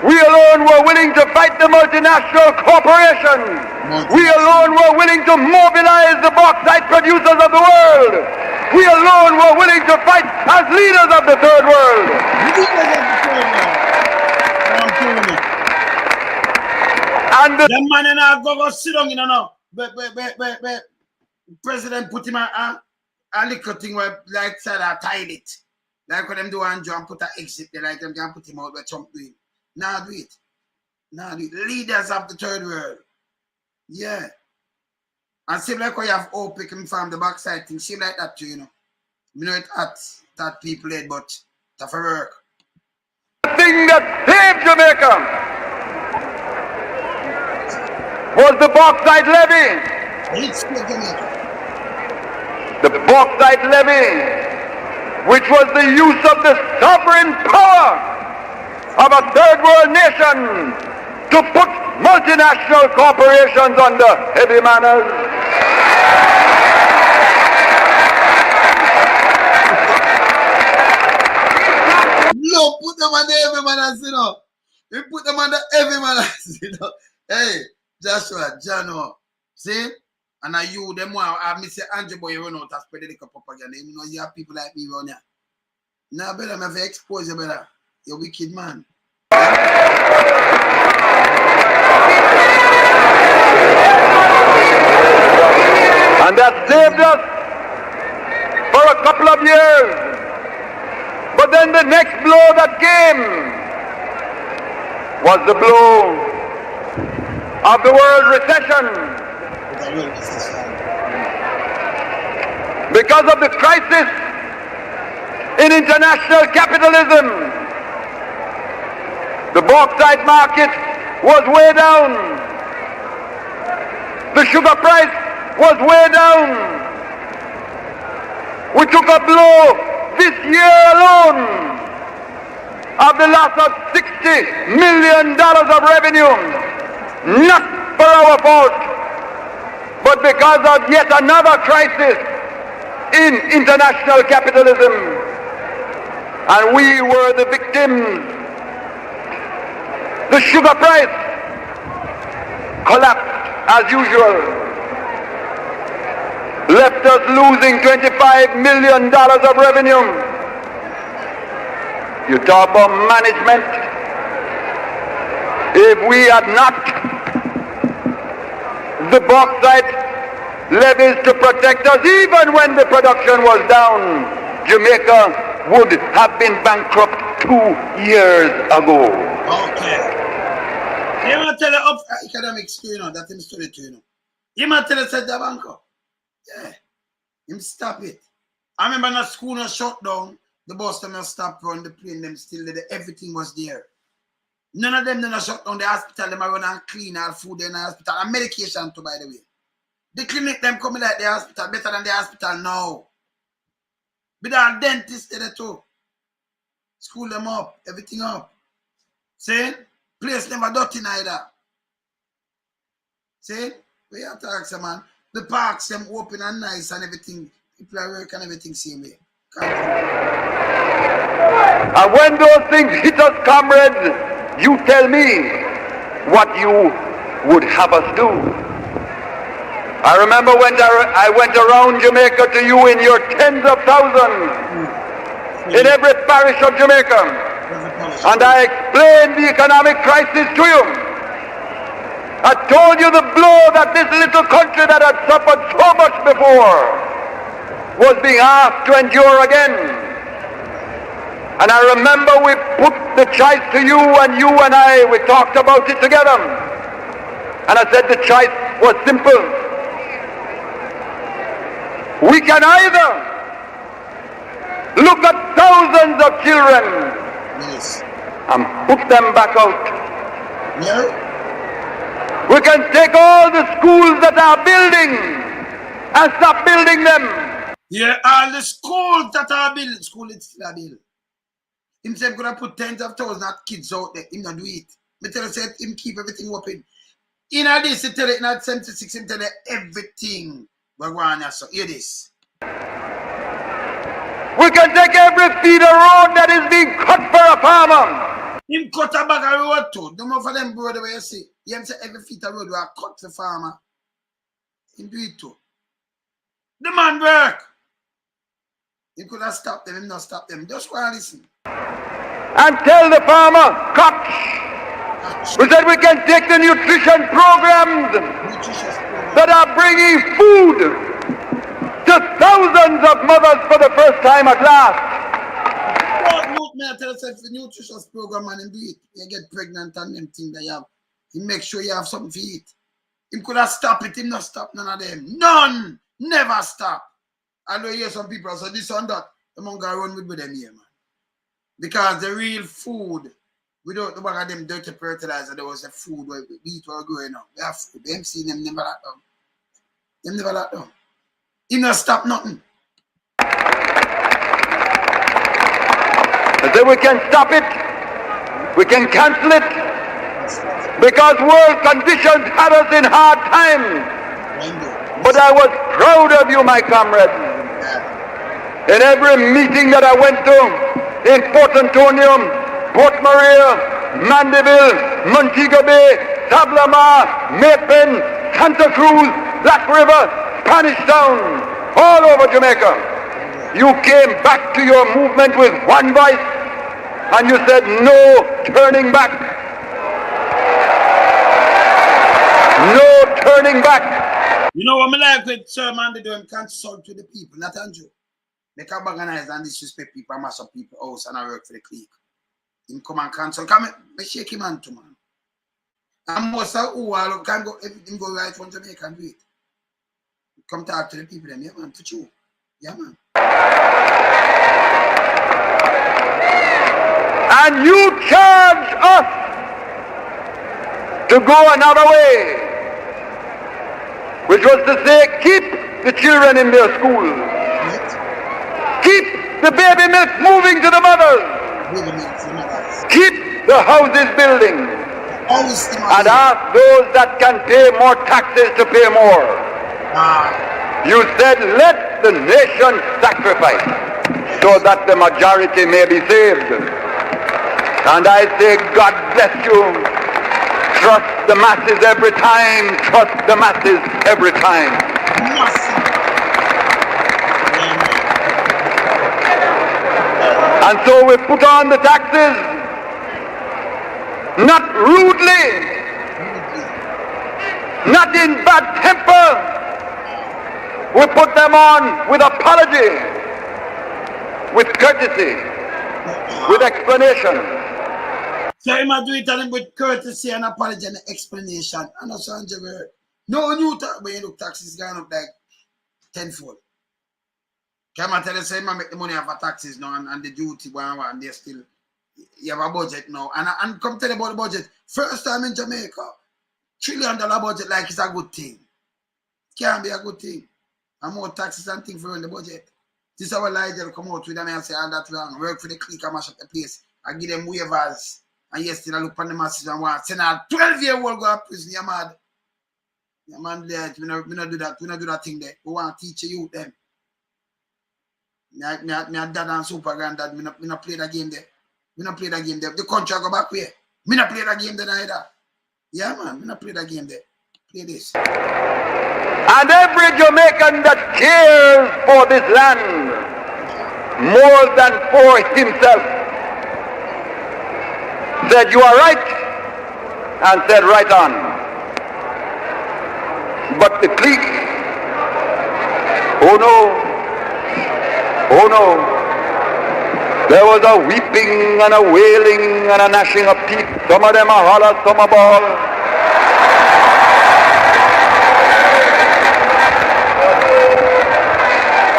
We alone were willing to fight the multinational corporations. We alone were willing to mobilize the bauxite producers of the world. We alone were willing to fight as leaders of the third world. And the man in our go sit down, you know. But President put him a little thing where like said I tied it. Like when them do and John put an exit, they like them can put him out where Trump do it. Now do it. Now do it. Leaders of the third world. Yeah. And seem like when you have OPEC and from the backside thing, seem like that too, you know. You know it at that people head, but it's for work. The thing that saved Jamaica was the bauxite levy. It's Jamaica. The bauxite levy which was the use of the sovereign power of a third world nation to put multinational corporations under heavy manners. No, put them under heavy manners, you know. We put them under heavy manners, you know. Hey, Joshua, Jano, see? And I you, them one, I miss Andrew boy, you run out and spread the propaganda. You know, you have people like me around here. Now, better, I'm going to expose you, better. You're a wicked man. And that saved us for a couple of years. But then the next blow that came was the blow of the world recession. Because of the crisis in international capitalism, the bauxite market was way down. The sugar price was way down. We took a blow this year alone of the loss of $60 million of revenue, not for our fault, but because of yet another crisis in international capitalism. And we were the victims. The sugar price collapsed as usual, left us losing $25 million of revenue. You talk about management. If we had not the bauxite levies to protect us, even when the production was down, Jamaica would have been bankrupt 2 years ago. Okay. You might tell the academics, you know, that him study to, you know. You might tell the the banker. Yeah. Him stop it. I remember the school was shut down, the bus them stop run, the plane them still there, everything was there. None of them didn't shut down the hospital, them run and clean all food in the hospital, and medication too, by the way. The clinic them coming like the hospital, better than the hospital now. With our dentist there too. School them up, everything up. See? Place never dirty neither. See? We have to ask them, man. The parks them open and nice and everything. People are working and everything same way. And when those things hit us, comrades, you tell me what you would have us do. I remember when I went around Jamaica to you in your tens of thousands, in every parish of Jamaica. And I explained the economic crisis to you. I told you the blow that this little country that had suffered so much before was being asked to endure again. And I remember we put the choice to you, and I, we talked about it together. And I said the choice was simple. We can either look at thousands of children and put them back out. Yeah. We can take all the schools that are building and stop building them. Yeah, all the schools that are built, school is still a build. Himself gonna put tens of thousands of kids out there, him not do it. Me tell you, say him keep everything open. In this, he tell it, in 76, him tell you everything. We're going to so hear this. We can take every feeder road that is being cut for a farmer. Him cut a bag of road too. Don't know for them road where you see. Him say every feet of road we are cut for farmer. Him do it too. The man work. He could have stopped them, him not stop them. Just want to listen. And tell the farmer, catch. We said we can take the nutrition programs that are bringing food to thousands of mothers for the first time at last. I tell you, the nutritious program and do it. You get pregnant and them things that you have. You make sure you have something to eat. Him could have stopped it, him not stop none of them. None! Never stop. I know you hear some people say this and that. The man go run with them here, man. Because the real food, without the bag of them dirty fertilizer, there was a food where we eat or growing up. They have food. Them see them never let down. Them never let down. He not stop nothing. I said we can stop it, we can cancel it, because world conditions had us in hard times. But I was proud of you, my comrades. In every meeting that I went to, in Port Antonio, Port Maria, Mandeville, Montego Bay, Sablama, Mapen, Santa Cruz, Black River, Spanish Town, all over Jamaica, you came back to your movement with one voice, and you said no turning back. No turning back. You know what I like with Sir Man, they do him consult with the people, not Andrew. They can organize and disrespect people and mash up people's house and I work for the clique. Him come and cancel. Come and shake him hand to man. And most of who are can go everything go right from Jamaica and do it. Come talk to the people then, yeah man, for you. Yeah man. And you charge us to go another way, which was to say, keep the children in their schools. Keep the baby milk moving to the mothers. Keep the houses building. And ask those that can pay more taxes to pay more. You said, let the nation sacrifice so that the majority may be saved. And I say, God bless you. Trust the masses every time. Trust the masses every time. And so we put on the taxes, not rudely, not in bad temper. We put them on with apology, with courtesy, with explanation. So he might do it with courtesy and apology and explanation. And also, no new tax, but you look, taxes gone up like tenfold. Can I tell you, say, I make the money off of taxes now and the duty, and they still, you have a budget now. And come tell you about the budget. First time in Jamaica, $1 trillion budget like it's a good thing. Can't be a good thing. And more taxes and things for in the budget. This is our lie they'll come out with them and say, all that wrong. Work for the clique and mash up the place. I give them waivers. And yesterday I look on the masses and want send a 12-year-old go to prison. You're mad. You're man there. We not do that. We not do that thing there. We want to teach you them. Me dad and super granddad, me not play that game there. Me not play that game there. The country go back where? Me not play that game there either. Yeah man, me not play that game there. Play this. And every Jamaican that cares for this land more than for himself said you are right and said right on. But the clique, oh no. Oh no, there was a weeping and a wailing and a gnashing of teeth. Some of them are holler, some are bawl.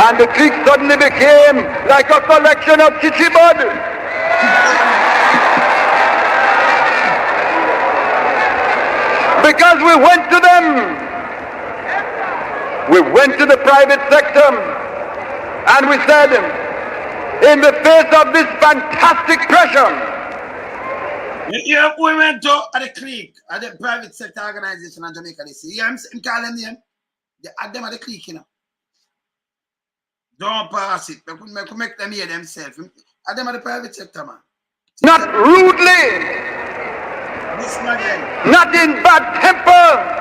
And the clique suddenly became like a collection of chichibud. Because we went to them. We went to the private sector. And we said, in the face of this fantastic pressure, yeah, we went to the clique, at the private sector organization in Jamaica. They say, yeah, I'm calling them. They add them at the clique, you know. Don't pass it. We could make them hear themselves. Add them at the private sector, man. Not rudely, not in bad temper.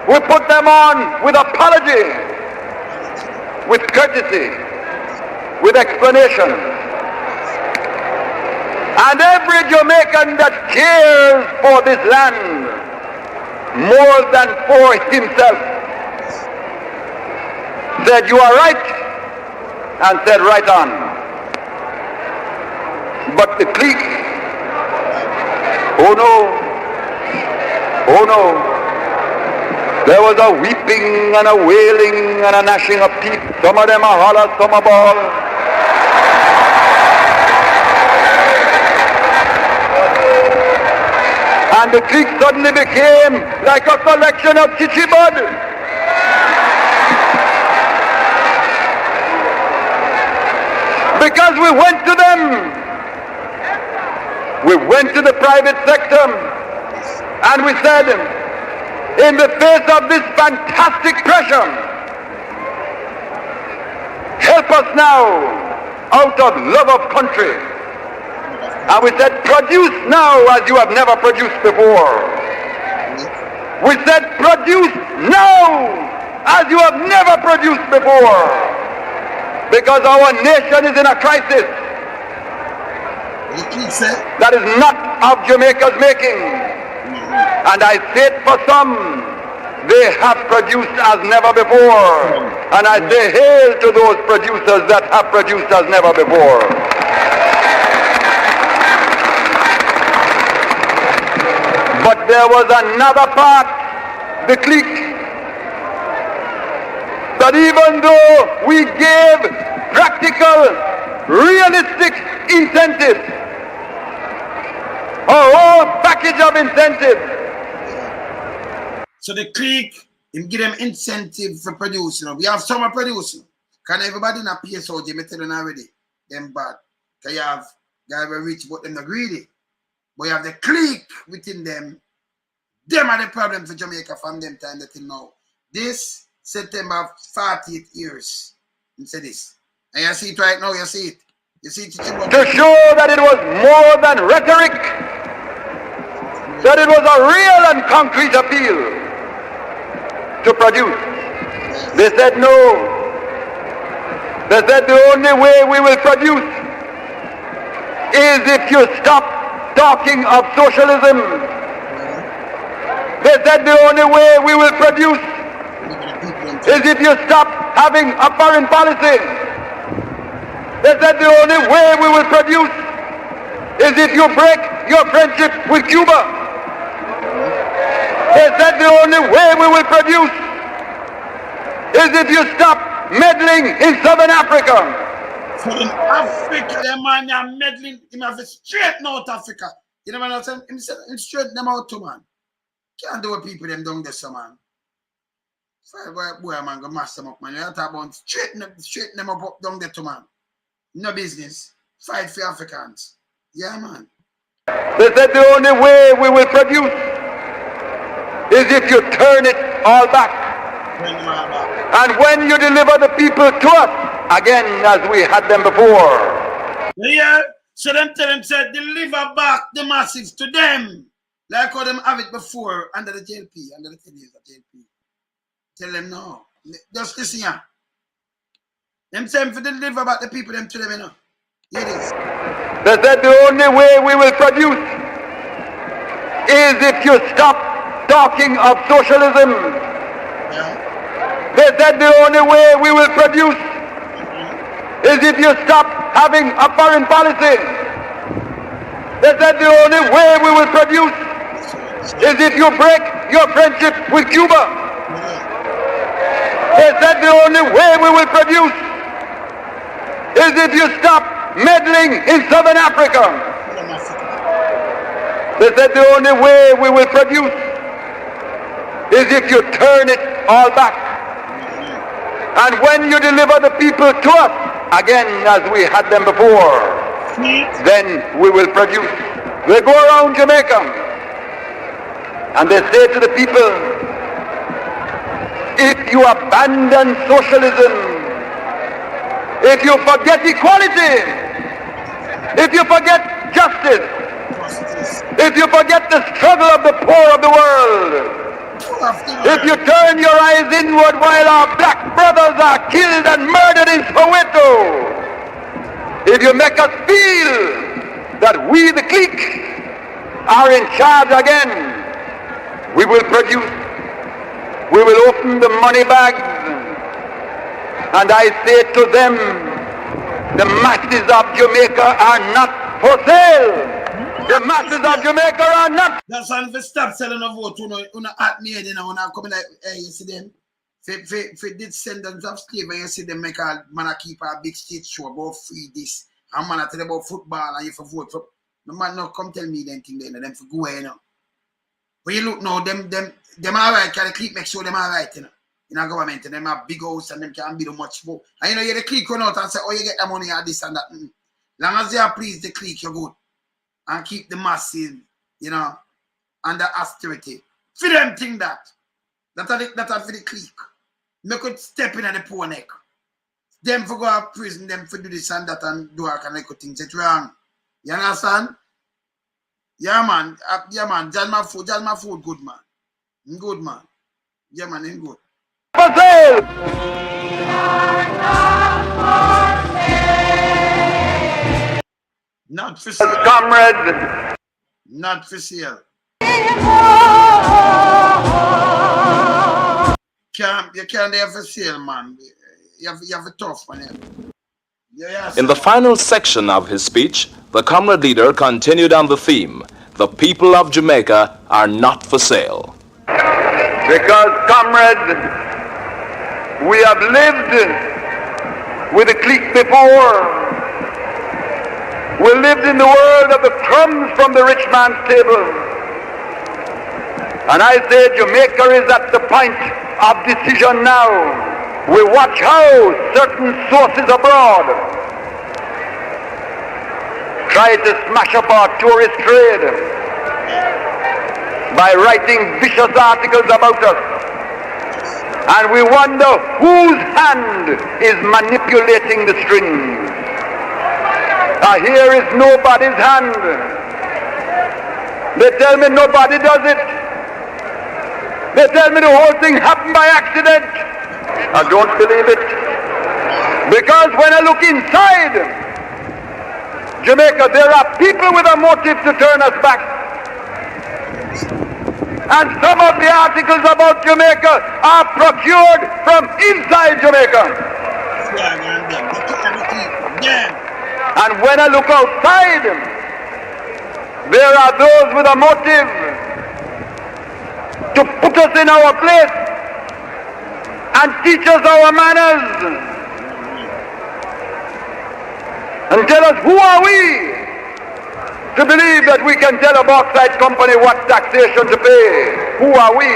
We put them on with apology, with courtesy, with explanation. And every Jamaican that cares for this land more than for himself said you are right and said right on. But the clique, oh no, oh no. There was a weeping and a wailing and a gnashing of teeth. Some of them are holler, some are bawl. And the clique suddenly became like a collection of chichibud. Because we went to them. We went to the private sector and we said, in the face of this fantastic pressure, help us now out of love of country. And we said, produce now as you have never produced before. We said, produce now as you have never produced before. Because our nation is in a crisis that is not of Jamaica's making. And I say it for some, they have produced as never before. And I say hail to those producers that have produced as never before. But there was another part, the clique, that even though we gave practical, realistic incentives, a whole package of incentives. So the clique, him give them incentive for producing. We have summer producing. Can everybody in a PSOJ, me tell them already, them bad. Can you have guys who are rich but them not greedy. But you have the clique within them. Them are the problem for Jamaica from them time that you know. This September 48 years. You say this. And you see it right now, you see it. You see it. To show that it was more than rhetoric, that it was a real and concrete appeal to produce. They said no. They said the only way we will produce is if you stop talking of socialism. They said the only way we will produce is if you stop having a foreign policy. They said the only way we will produce is if you break your friendship with Cuba. They said the only way we will produce is if you stop meddling in Southern Africa. Southern Africa, the man are meddling, him have to straighten out Africa. You know what I'm saying? Him straighten them out too, man. Can't do what people them down there, so man. Boy, man, go mash them up, man. You talk about straighten them up down there too, man. No business. Fight for Africans. Yeah, man. They said the only way we will produce is if you turn it all back. And when you deliver the people to us, again as we had them before. Yeah, so them tell them, say, deliver back the masses to them. Like how them have it before under the JLP, under the 10 years of JLP. Tell them no. Just listen here. Them saying for deliver back the people them to them, you know. Here it is. They said the only way we will produce is if you stop talking of socialism. Yeah. They said the only way we will produce is if you stop having a foreign policy. They said the only way we will produce is if you break your friendship with Cuba. They said the only way we will produce is if you stop meddling in Southern Africa. They said the only way we will produce is if you turn it all back. And when you deliver the people to us, again as we had them before, then we will produce. They go around Jamaica and they say to the people, if you abandon socialism, if you forget equality, if you forget justice, if you forget the struggle of the poor of the world, if you turn your eyes inward while our black brothers are killed and murdered in Soweto, if you make us feel that we, the clique, are in charge again, we will produce, we will open the money bags, and I say to them, the masses of Jamaica are not for sale. The masses of Jamaica are not. That's why if you stop selling a vote, you know, at me, you know, when I come in, like, hey, you see them, for descendants of slavery, you see them make a man keep a big stage show about free this, and man tell about football, and you for vote for. No man no come tell me them thing there, them for go away, you know. But you look now, them alright, can the clique make sure them alright, you know. in a government and them have big house and them can build much more. And you know, you the clique run out and say, oh, you get the money or this and that. Long as you please the clique, you're good. And keep the masses, you know, under austerity. For them think that. That are for the clique. Make it step in at the poor neck. Them for go to prison, them for do this and that and do all kind of things. It's wrong. You understand? Yeah, man. Yeah, man. Judge my food, good man. Good man. Yeah, man, in good. For sale! Not for sale. Comrade. Not for sale. You can't have for sale, man. You have a tough one. Yeah. In the final section of his speech, the comrade leader continued on the theme, the people of Jamaica are not for sale. Because, comrade, we have lived with the clique before. We lived in the world of the crumbs from the rich man's table. And I say Jamaica is at the point of decision now. We watch how certain sources abroad try to smash up our tourist trade by writing vicious articles about us. And we wonder whose hand is manipulating the strings. Here is nobody's hand. They tell me nobody does it. They tell me the whole thing happened by accident. I don't believe it. Because when I look inside Jamaica, there are people with a motive to turn us back. And some of the articles about Jamaica are procured from inside Jamaica. And when I look outside, there are those with a motive to put us in our place and teach us our manners and tell us who are we to believe that we can tell a bauxite company what taxation to pay. Who are we?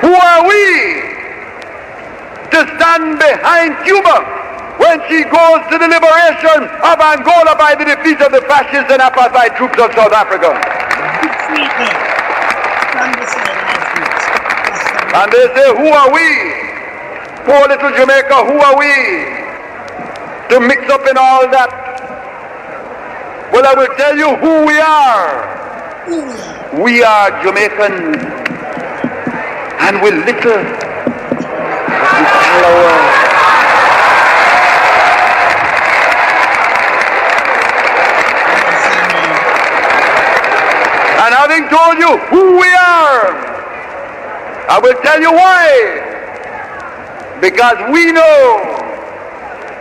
Who are we to stand behind Cuba when she goes to the liberation of Angola by the defeat of the fascist and apartheid troops of South Africa? And they say, who are we? Poor little Jamaica, who are we to mix up in all that? Well, I will tell you who we are. We are Jamaicans. And with little power. And having told you who we are, I will tell you why. Because we know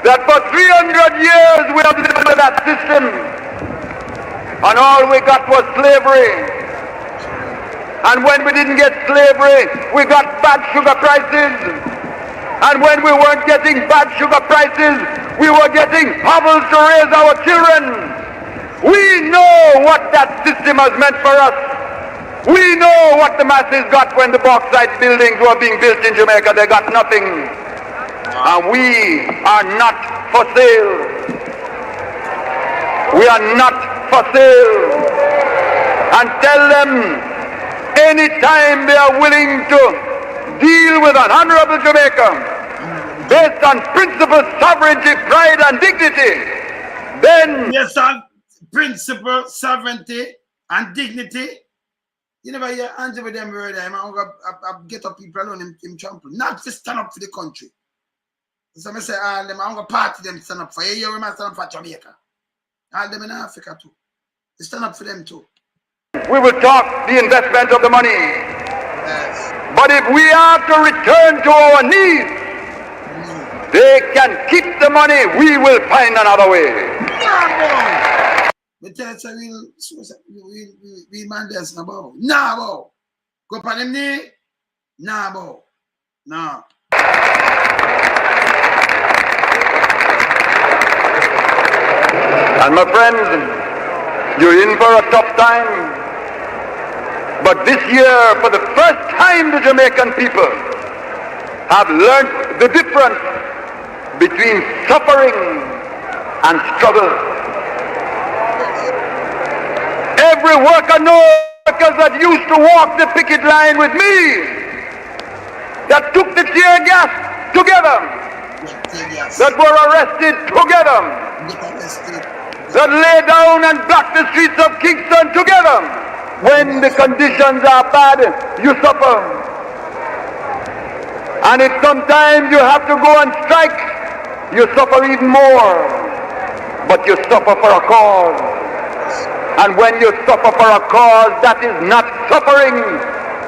that for 300 years we have lived under that system, and all we got was slavery. And when we didn't get slavery, we got bad sugar prices. And when we weren't getting bad sugar prices, we were getting hovels to raise our children. We know what that system has meant for us. We know what the masses got when the bauxite buildings were being built in Jamaica. They got nothing. And we are not for sale. We are not for sale. And tell them anytime they are willing to deal with an honorable Jamaica based on principle, sovereignty, pride, and dignity, then... Yes, sir. Principle, sovereignty, and dignity. You never hear Andrew with them word. I'm going to get up people alone in trample. Not to stand up for the country. So I say, all them, I'm going to party them stand up for you. We must stand up for Jamaica. All them in Africa too. They stand up for them too. We will talk the investment of the money. Yes. But if we are to return to our knees, they can keep the money. We will find another way. We tell us we'll man this now, bow. Nah, bow. Go up on them knee. Nah, bow. Nah. And my friends, you're in for a tough time. But this year, for the first time, the Jamaican people have learned the difference between suffering and struggle. Every worker knows workers that used to walk the picket line with me, that took the tear gas together, that were arrested together, that lay down and block the streets of Kingston together. When the conditions are bad, you suffer. And if sometimes you have to go on strike, you suffer even more. But you suffer for a cause. And when you suffer for a cause, that is not suffering,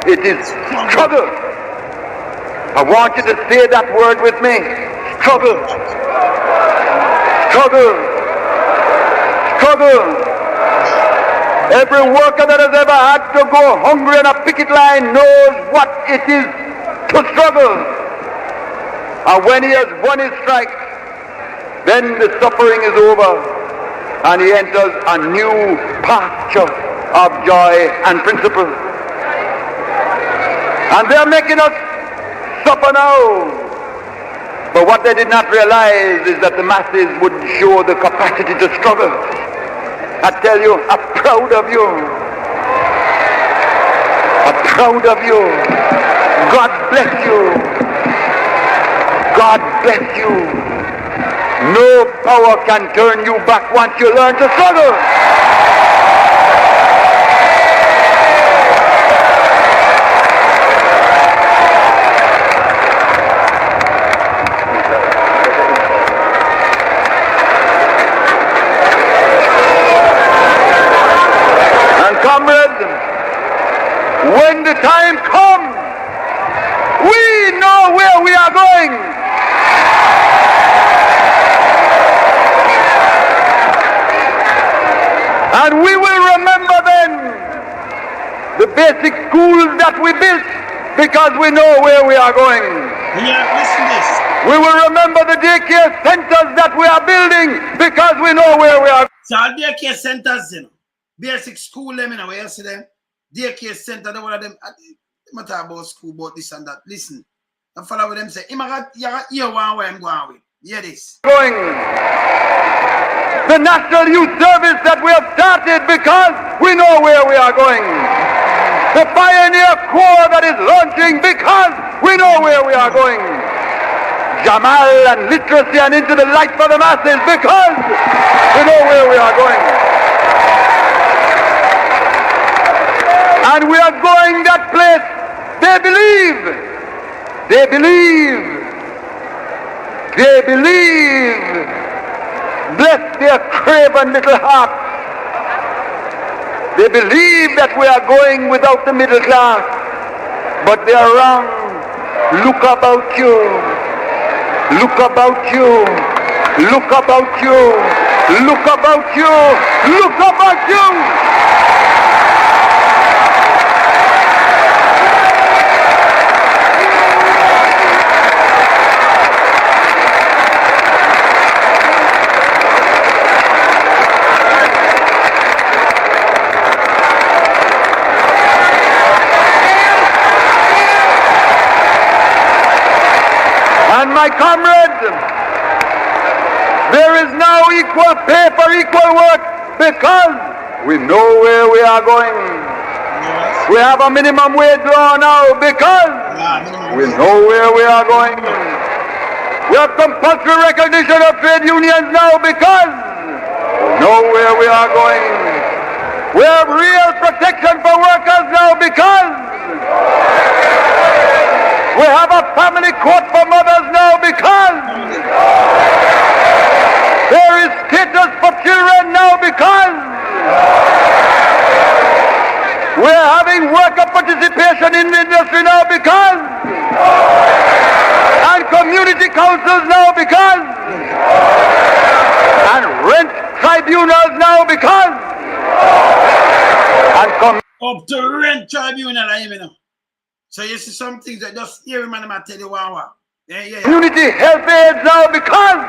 it is struggle. I want you to say that word with me. Struggle. Struggle. Struggle. Every worker that has ever had to go hungry on a picket line knows what it is to struggle. And when he has won his strike, then the suffering is over. And he enters a new pasture of joy and principle. And they're making us suffer now. But what they did not realize is that the masses would show the capacity to struggle. I tell you, I'm proud of you. I'm proud of you. God bless you. God bless you. No power can turn you back once you learn to struggle. And comrades, when the time comes, we know where we are going. And we will remember then the basic schools that we built because we know where we are going. Yeah, listen this. We will remember the daycare centers that we are building because we know where we are. So all daycare centers, you know, basic school, them, you know, where you see them, daycare center, they one of them, they matter about school, about this and that. Listen, and follow what them say. You got hear one where I'm going with. Hear this. Going. The National Youth Service that we have started because we know where we are going. The Pioneer Corps that is launching because we know where we are going. Jamal and literacy and into the light for the masses because we know where we are going. And we are going that place. They believe. They believe. They believe. Bless their craven little hearts. They believe that we are going without the middle class, but they are wrong. Look about you. Look about you. Look about you. Look about you. Look about you. My comrades, there is now equal pay for equal work because we know where we are going. We have a minimum wage law now because we know where we are going. We have compulsory recognition of trade unions now because we know where we are going. We have real protection for workers now because we have a family court for mothers now because there is status for children now because we're having worker participation in the industry now because and community councils now because and rent tribunals now because and up to rent tribunal, you know. So you see some things that just hear him and I tell you wow. Yeah. Community health aids now because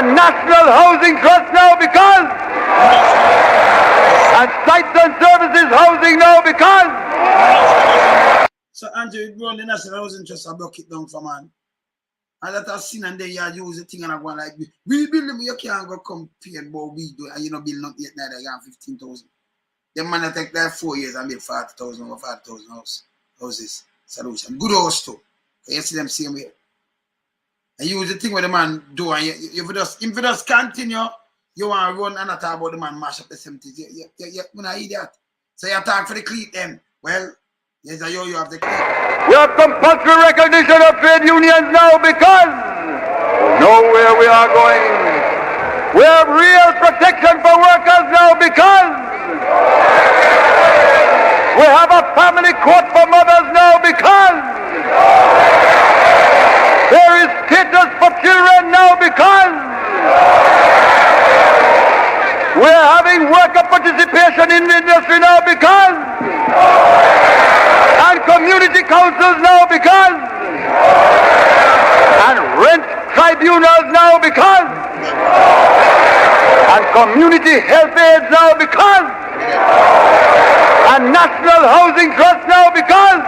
and national housing trust now because And sites and services housing now because. So Andrew, you run the National Housing Trust and block it down for man. And that I've seen and then you use the thing and I'm going like, we build them, you can't go compare but we do, and you know build not yet neither, you have 15,000. Them man that take like 4 years and build 40,000 or 40,000 houses. Solution. Good house too. You see them same way. And use the thing where the man do and if you just continue, you want to run and not talk about the man mash up the same things. You not idiot. So you talk for the clique then. Well, yes, you have the clique. We have compulsory recognition of trade unions now because we know where we are going. We have real protection for workers now because we have a family court for mothers now because there is status for children now because we're having worker participation in the industry now because and community councils now because and rent tribunals now because and community health aids now because and national housing trust now because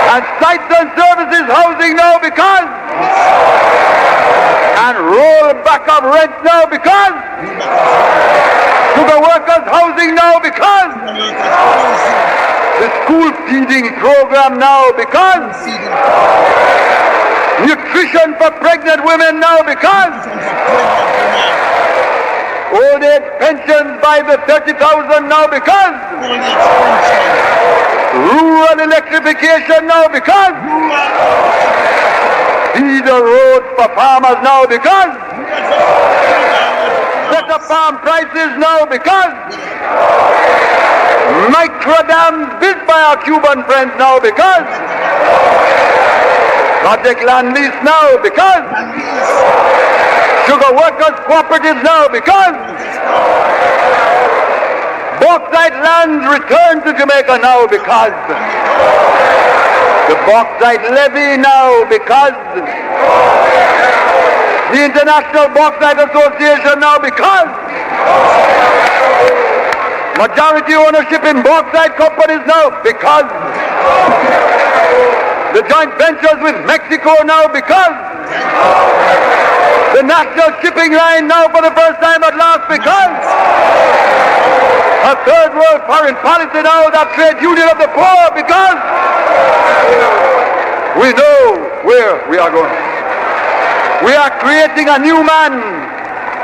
and sites and services housing now because and rollback of rent now because sugar workers housing now because the school feeding program now because nutrition for pregnant women now because old age pensions by the 30,000 now because rural electrification now because feeder roads for farmers now because better farm prices now because micro dams built by our Cuban friends now because project land lease now because sugar workers cooperatives now because bauxite lands returned to Jamaica now because the bauxite levy now because the International Bauxite Association now because majority ownership in bauxite companies now because the joint ventures with Mexico now because the national shipping line now for the first time at last because a third world foreign policy now, that trade union of the poor because we know where we are going. We are creating a new man.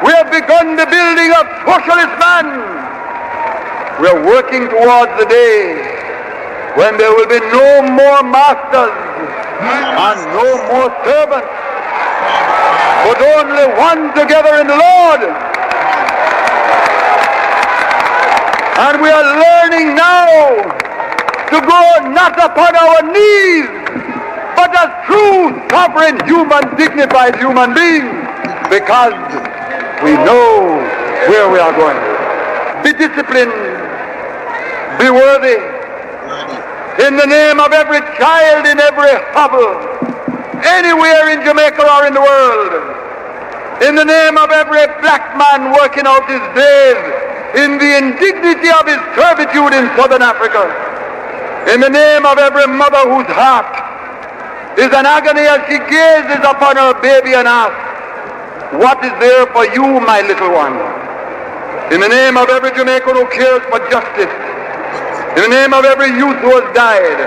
We have begun the building of socialist man. We are working towards the day when there will be no more masters and no more servants, but only one together in the Lord. And we are learning now to go not upon our knees, but as true, sovereign, human, dignified human beings, because we know where we are going. Be disciplined, be worthy, in the name of every child in every hovel, anywhere in Jamaica or in the world, in the name of every black man working out his days in the indignity of his servitude in Southern Africa, in the name of every mother whose heart is an agony as she gazes upon her baby and asks, "What is there for you, my little one?" In the name of every Jamaican who cares for justice, in the name of every youth who has died,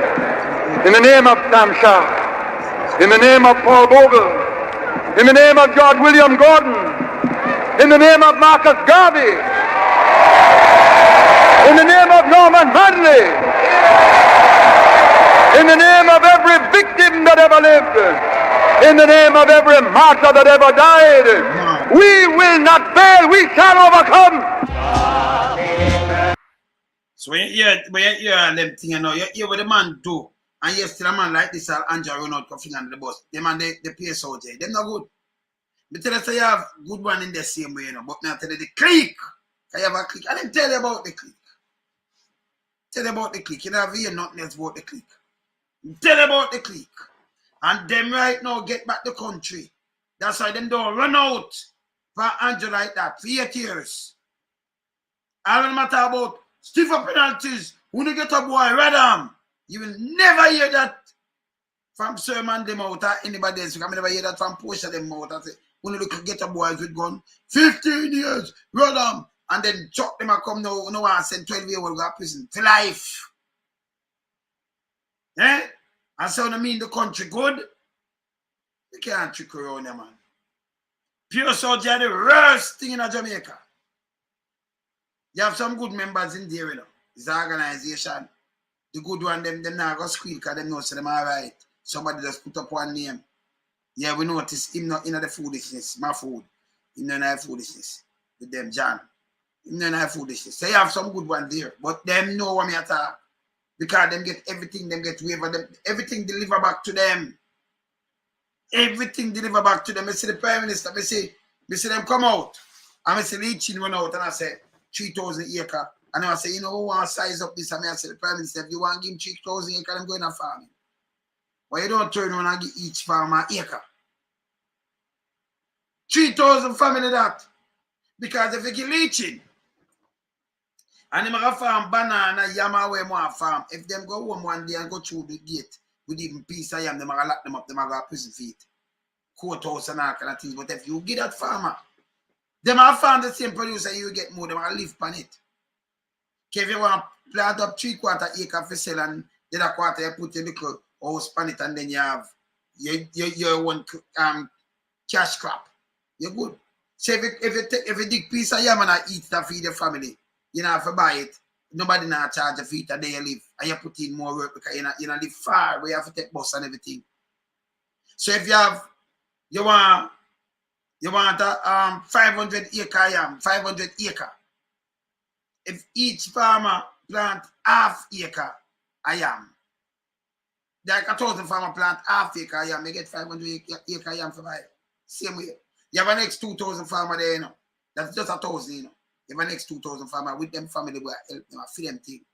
in the name of Sam Shah, in the name of Paul Bogle, in the name of George William Gordon, in the name of Marcus Garvey, in the name of Norman Manley, in the name of every victim that ever lived, in the name of every martyr that ever died, we will not fail, we shall overcome. So when you hear them thing, you know, you hear what the man do, and you still a man like this, Andrew run out coughing under the bus. Them and the PSOJ, them not good. Me tell you, say you have good one in the same way, you know, but now tell you the clique. I have a clique. I didn't tell you about the clique. Tell you about the clique. You don't hear nothing else about the clique. Tell you about the clique. And them right now get back the country. That's why them don't run out for Andrew like that for 8 years. All no matter about stiffer penalties, when you get a boy, radam, you will never hear that from Sermon them out or anybody else. You can never hear that from Portia them out. I say, when you look get a boys with gun, 15 years, radam, and then chuck them and come no one send 12-year-old go to prison for life. Eh? And so I mean the country good. You can't trick around there, man. PSOJ are the worst thing in Jamaica. You have some good members in there, you know. It's an organization. The good one, them not go squeal because them know so them all right. Somebody just put up one name. Yeah, we notice him not in the foolishness. My food. Him not in the foolishness. With them, John. Him not in the foolishness. So you have some good ones there. But them know what me at all. Because them get everything, them get waiver, them everything deliver back to them. Everything deliver back to them. I see the Prime Minister, I see them come out. And I see Leachin run out and I say 3,000 acres. And I say, you know, who want to size up this? And I say, the Prime Minister, if you want to give him 3,000 acres, I'm going to farming. But you don't turn around and give each farmer an acre. 3,000 family that. Because if you get Leachin, and them have farm banana, yam away more farm. If them go home one day and go through the gate with even piece of yam, them are lock them up, them are go prison feet. Courthouse and all kind of things. But if you get that farmer, them have found the same producer, you get more, them are live on it. Okay, if you want to plant up 3/4 acre for sale and the other quarter you put a little house on it and then you have your one cash crop. You're good. So if you dig piece of yam and I eat that feed your family, you know, if you buy it, nobody not charge a fee that day you live. And you put in more work because you know live far where you have to take bus and everything. So if you want a 500 acre yam, 500 acre. If each farmer plant half acre a yam, like 1,000 farmer plant half acre yam, you get 500 acre yam for buy. Same way. You have an next 2,000 farmer there, you know. That's just 1,000, you know. You have an next 2,000 farmer with them family will help them feed them thing.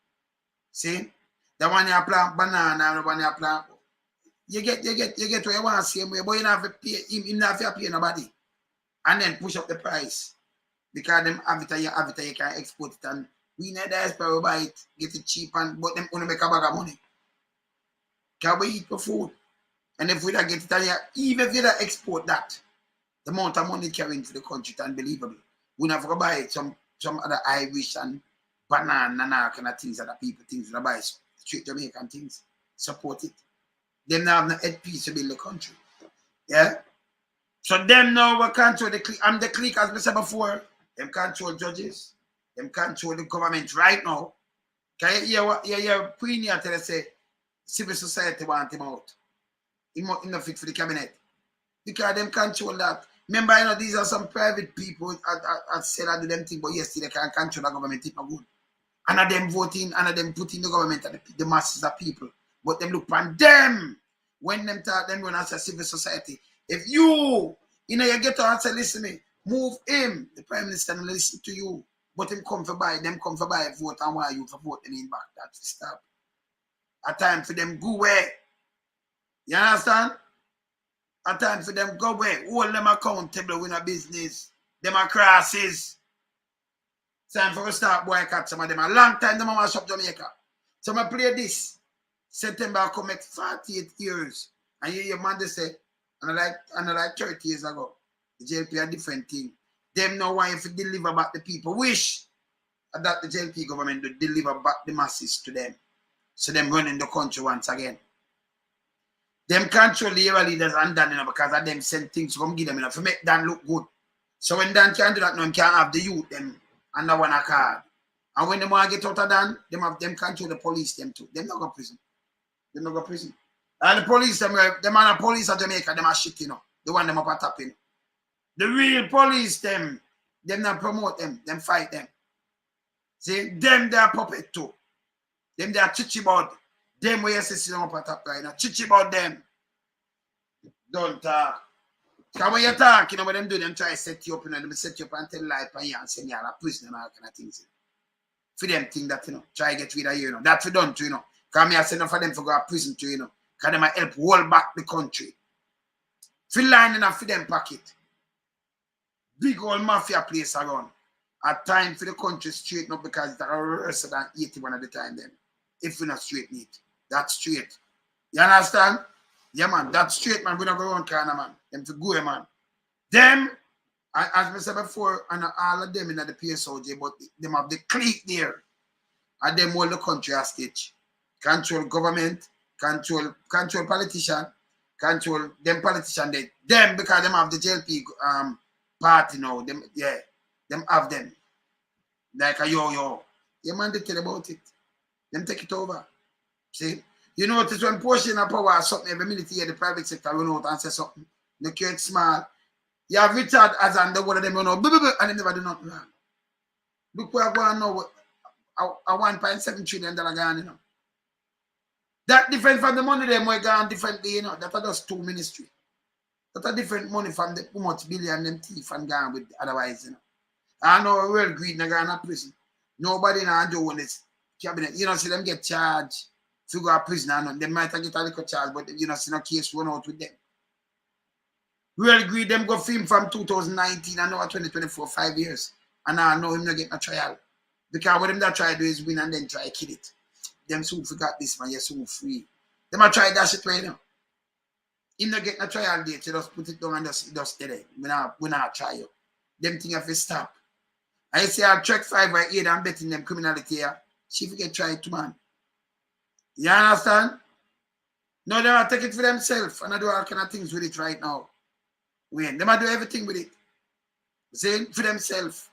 See? The one you plant banana and the one you plant, you get where you want same way, but you don't have to pay him not have to pay nobody. And then push up the price. Because them have it, you can export it and we need the diaspora buy it, get it cheap and but them only make a bag of money. Can we eat for food? And if we don't get it and even if you don't export that, the amount of money carrying to the country is unbelievable. We never go buy some other Irish and banana and all kind of things that people things we buy straight Jamaican things. Support it. Them now have no head piece to build the country. Yeah? So them now will control the clique. I'm the clique as I said before. Them control judges. Them control the government right now. Can you hear what your premier tell us say civil society want him out? He not fit for the cabinet. Because them control that. Remember, you know, these are some private people that say that do them thing, but yesterday they can control the government. It's not good. And of them voting, and of them putting the government and the masses of people. But them look on them. When them talk, them run as a civil society. If you know, you get on and say, listen to me, move him. The Prime Minister will listen to you. But him come for buy, them come for buy vote and why you for vote them in back. That's the stop. A time for them go away. You understand? A time for them go away. Hold them accountable with a business. Them are crosses. Time for us start boycott some of them. A long time them mash up Jamaica. So I play this. September I come make 48 years. And your man they say, and like 30 years ago, the JLP a different thing. Them now want to deliver back the people. Wish that the JLP government would deliver back the masses to them. So them running the country once again. Them control the era leaders and Dan, you know, because of them send things to come give them, you know, to make Dan look good. So when Dan can't do that, no, he can't have the youth them under one card. And when they want to get out of Dan, them control the police them too. Them not go prison. Them not go prison. And the police, them are the police of Jamaica, them are shit, you know. The one them up at top, you know. The real police, them not promote them fight them. See, them they are puppet too. Them they are chichi about them where you see them up at top right now. Chichi about them. Don't talk. Because when you talk, you know what them do, them try to set you up, you know, them set you up and tell lie and you and send you all a prison and all kind of things. For them think that, you know, try to get rid of you, you know. That's for done too, you know. Because me I send for them to go to prison too, you know. Because them help hold back the country. For lining up for them pocket. Big old mafia place around. a time for the country straighten up because it's worse than 81 at the time then. If we not straighten it. That's straight. You understand? Yeah, man. That's straight, man. We not go around corner, man. Them to go, man. Them, as I said before, and all of them in the PSOJ, but them have the clique there. And them hold the country hostage. Control government, control politician, control them politician. Them because them have the JLP party now. Them have them. Like a yo. Yeah, man, they tell about it. Them take it over. See? You notice when portion of power or something every minute here, the private sector run out and say something. They create small. You have Richard as and the one of them run out, and they never do nothing wrong. Look where I go and know a $1.7 trillion gone, you know. That different from the money them were gone differently, you know. That are just two ministry. That are different money from the much billion them thief and gone with otherwise, you know. I know real greed na gone to prison. Nobody now do when it's cabinet. You know, see them get charged to go to prison and they might get a little charge, but you know, see no case run out with them. Real greed them go film from 2019 and now 2024, 5 years. And I know him not get a trial. Because what them that try to do is win and then try to kill it. Them soon forgot this man, you're soon free. Them a try that shit right now. Him not get a trial date, you just put it down and just stay there. We not try you. Them thing have to stop. I say I track 5 right here and betting them criminality here. She forget try it too, man. You understand? No, they are take it for themselves and I do all kind of things with it right now. When they might do everything with it. See, for themselves.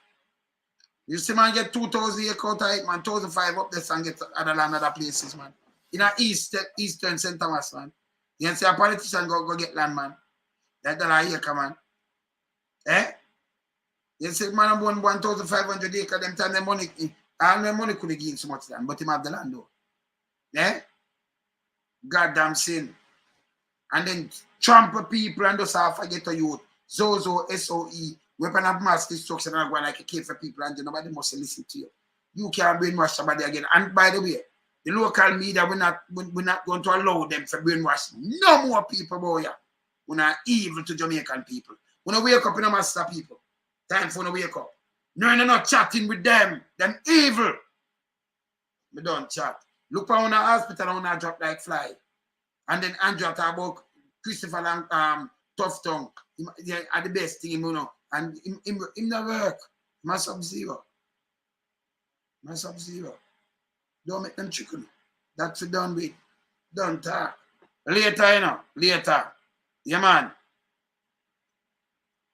You see, man, get 2,000 acre out of it, man, 1,500 up there and get other land, other places, man. In a eastern St. Thomas, man. You can see a politician go get land, man. That acre, man. Eh? You see, man, 1,500 acre, them time the money, all the money couldn't gain so much land, but him have the land, though. Eh? Goddamn sin. And then trample people and just have forget to youth. Zozo, SOE, weapon of mass destruction and go like a cave for people and nobody must listen to you. You can't brainwash somebody again. And by the way, the local media, we're not going to allow them for brainwash. No more people, boy. We're not evil to Jamaican people. When I wake up in a master people, time for when I wake up. No, you're not chatting with them. Them evil. We don't chat. Look for one hospital and one drop like fly. And then Andrew talk about Christopher and Tough Tongue. They are the best thing, you know. And him not work. My Sub-Zero. My Sub-Zero. Don't make them chicken. That's done with. Don't talk. Later, you know. Later. Yeah, man.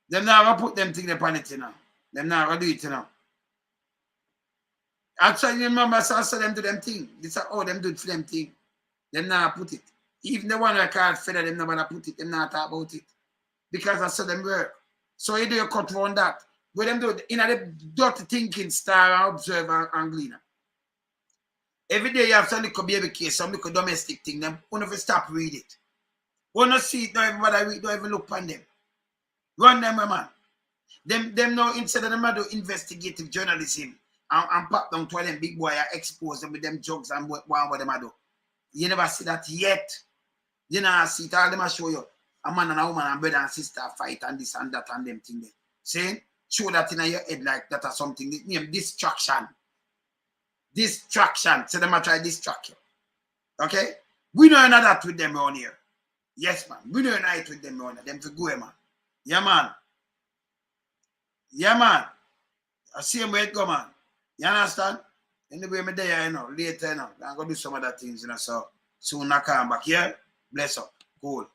Them never put them thing upon it, you know. Them never do it, you know. Actually, remember, I saw them do them thing. This is how them do it for them thing. Them never put it. Even the one that called Feder, them never put it. Them never talk about it. Because I saw them work. So you do a cut around that. Where them do it in a dirty thinking star and observer and gleaner. Every day you have some little baby case, some little domestic thing. Them won't ever stop read it. Won't not see it, don't everybody read, don't even look upon them. Run them, man. Them now instead of them do investigative journalism and pop down to them big boy and expose them with them drugs and what them do. You never see that yet. You know, see it, all them I show you. A man and a woman and brother and sister fight and this and that and them thing there. See? Show that in your head like that or something. Name distraction. Distraction. So them I try distract you. Okay? We know that with them around here. Yes, man. We know it with them around here. Them to go, man. Yeah, man. Yeah, man. I see him where it go, man. You understand? Anyway, me there, you know, later, you know. I'm going to do some other things, you know, so soon I come back here. Bless up. Cool.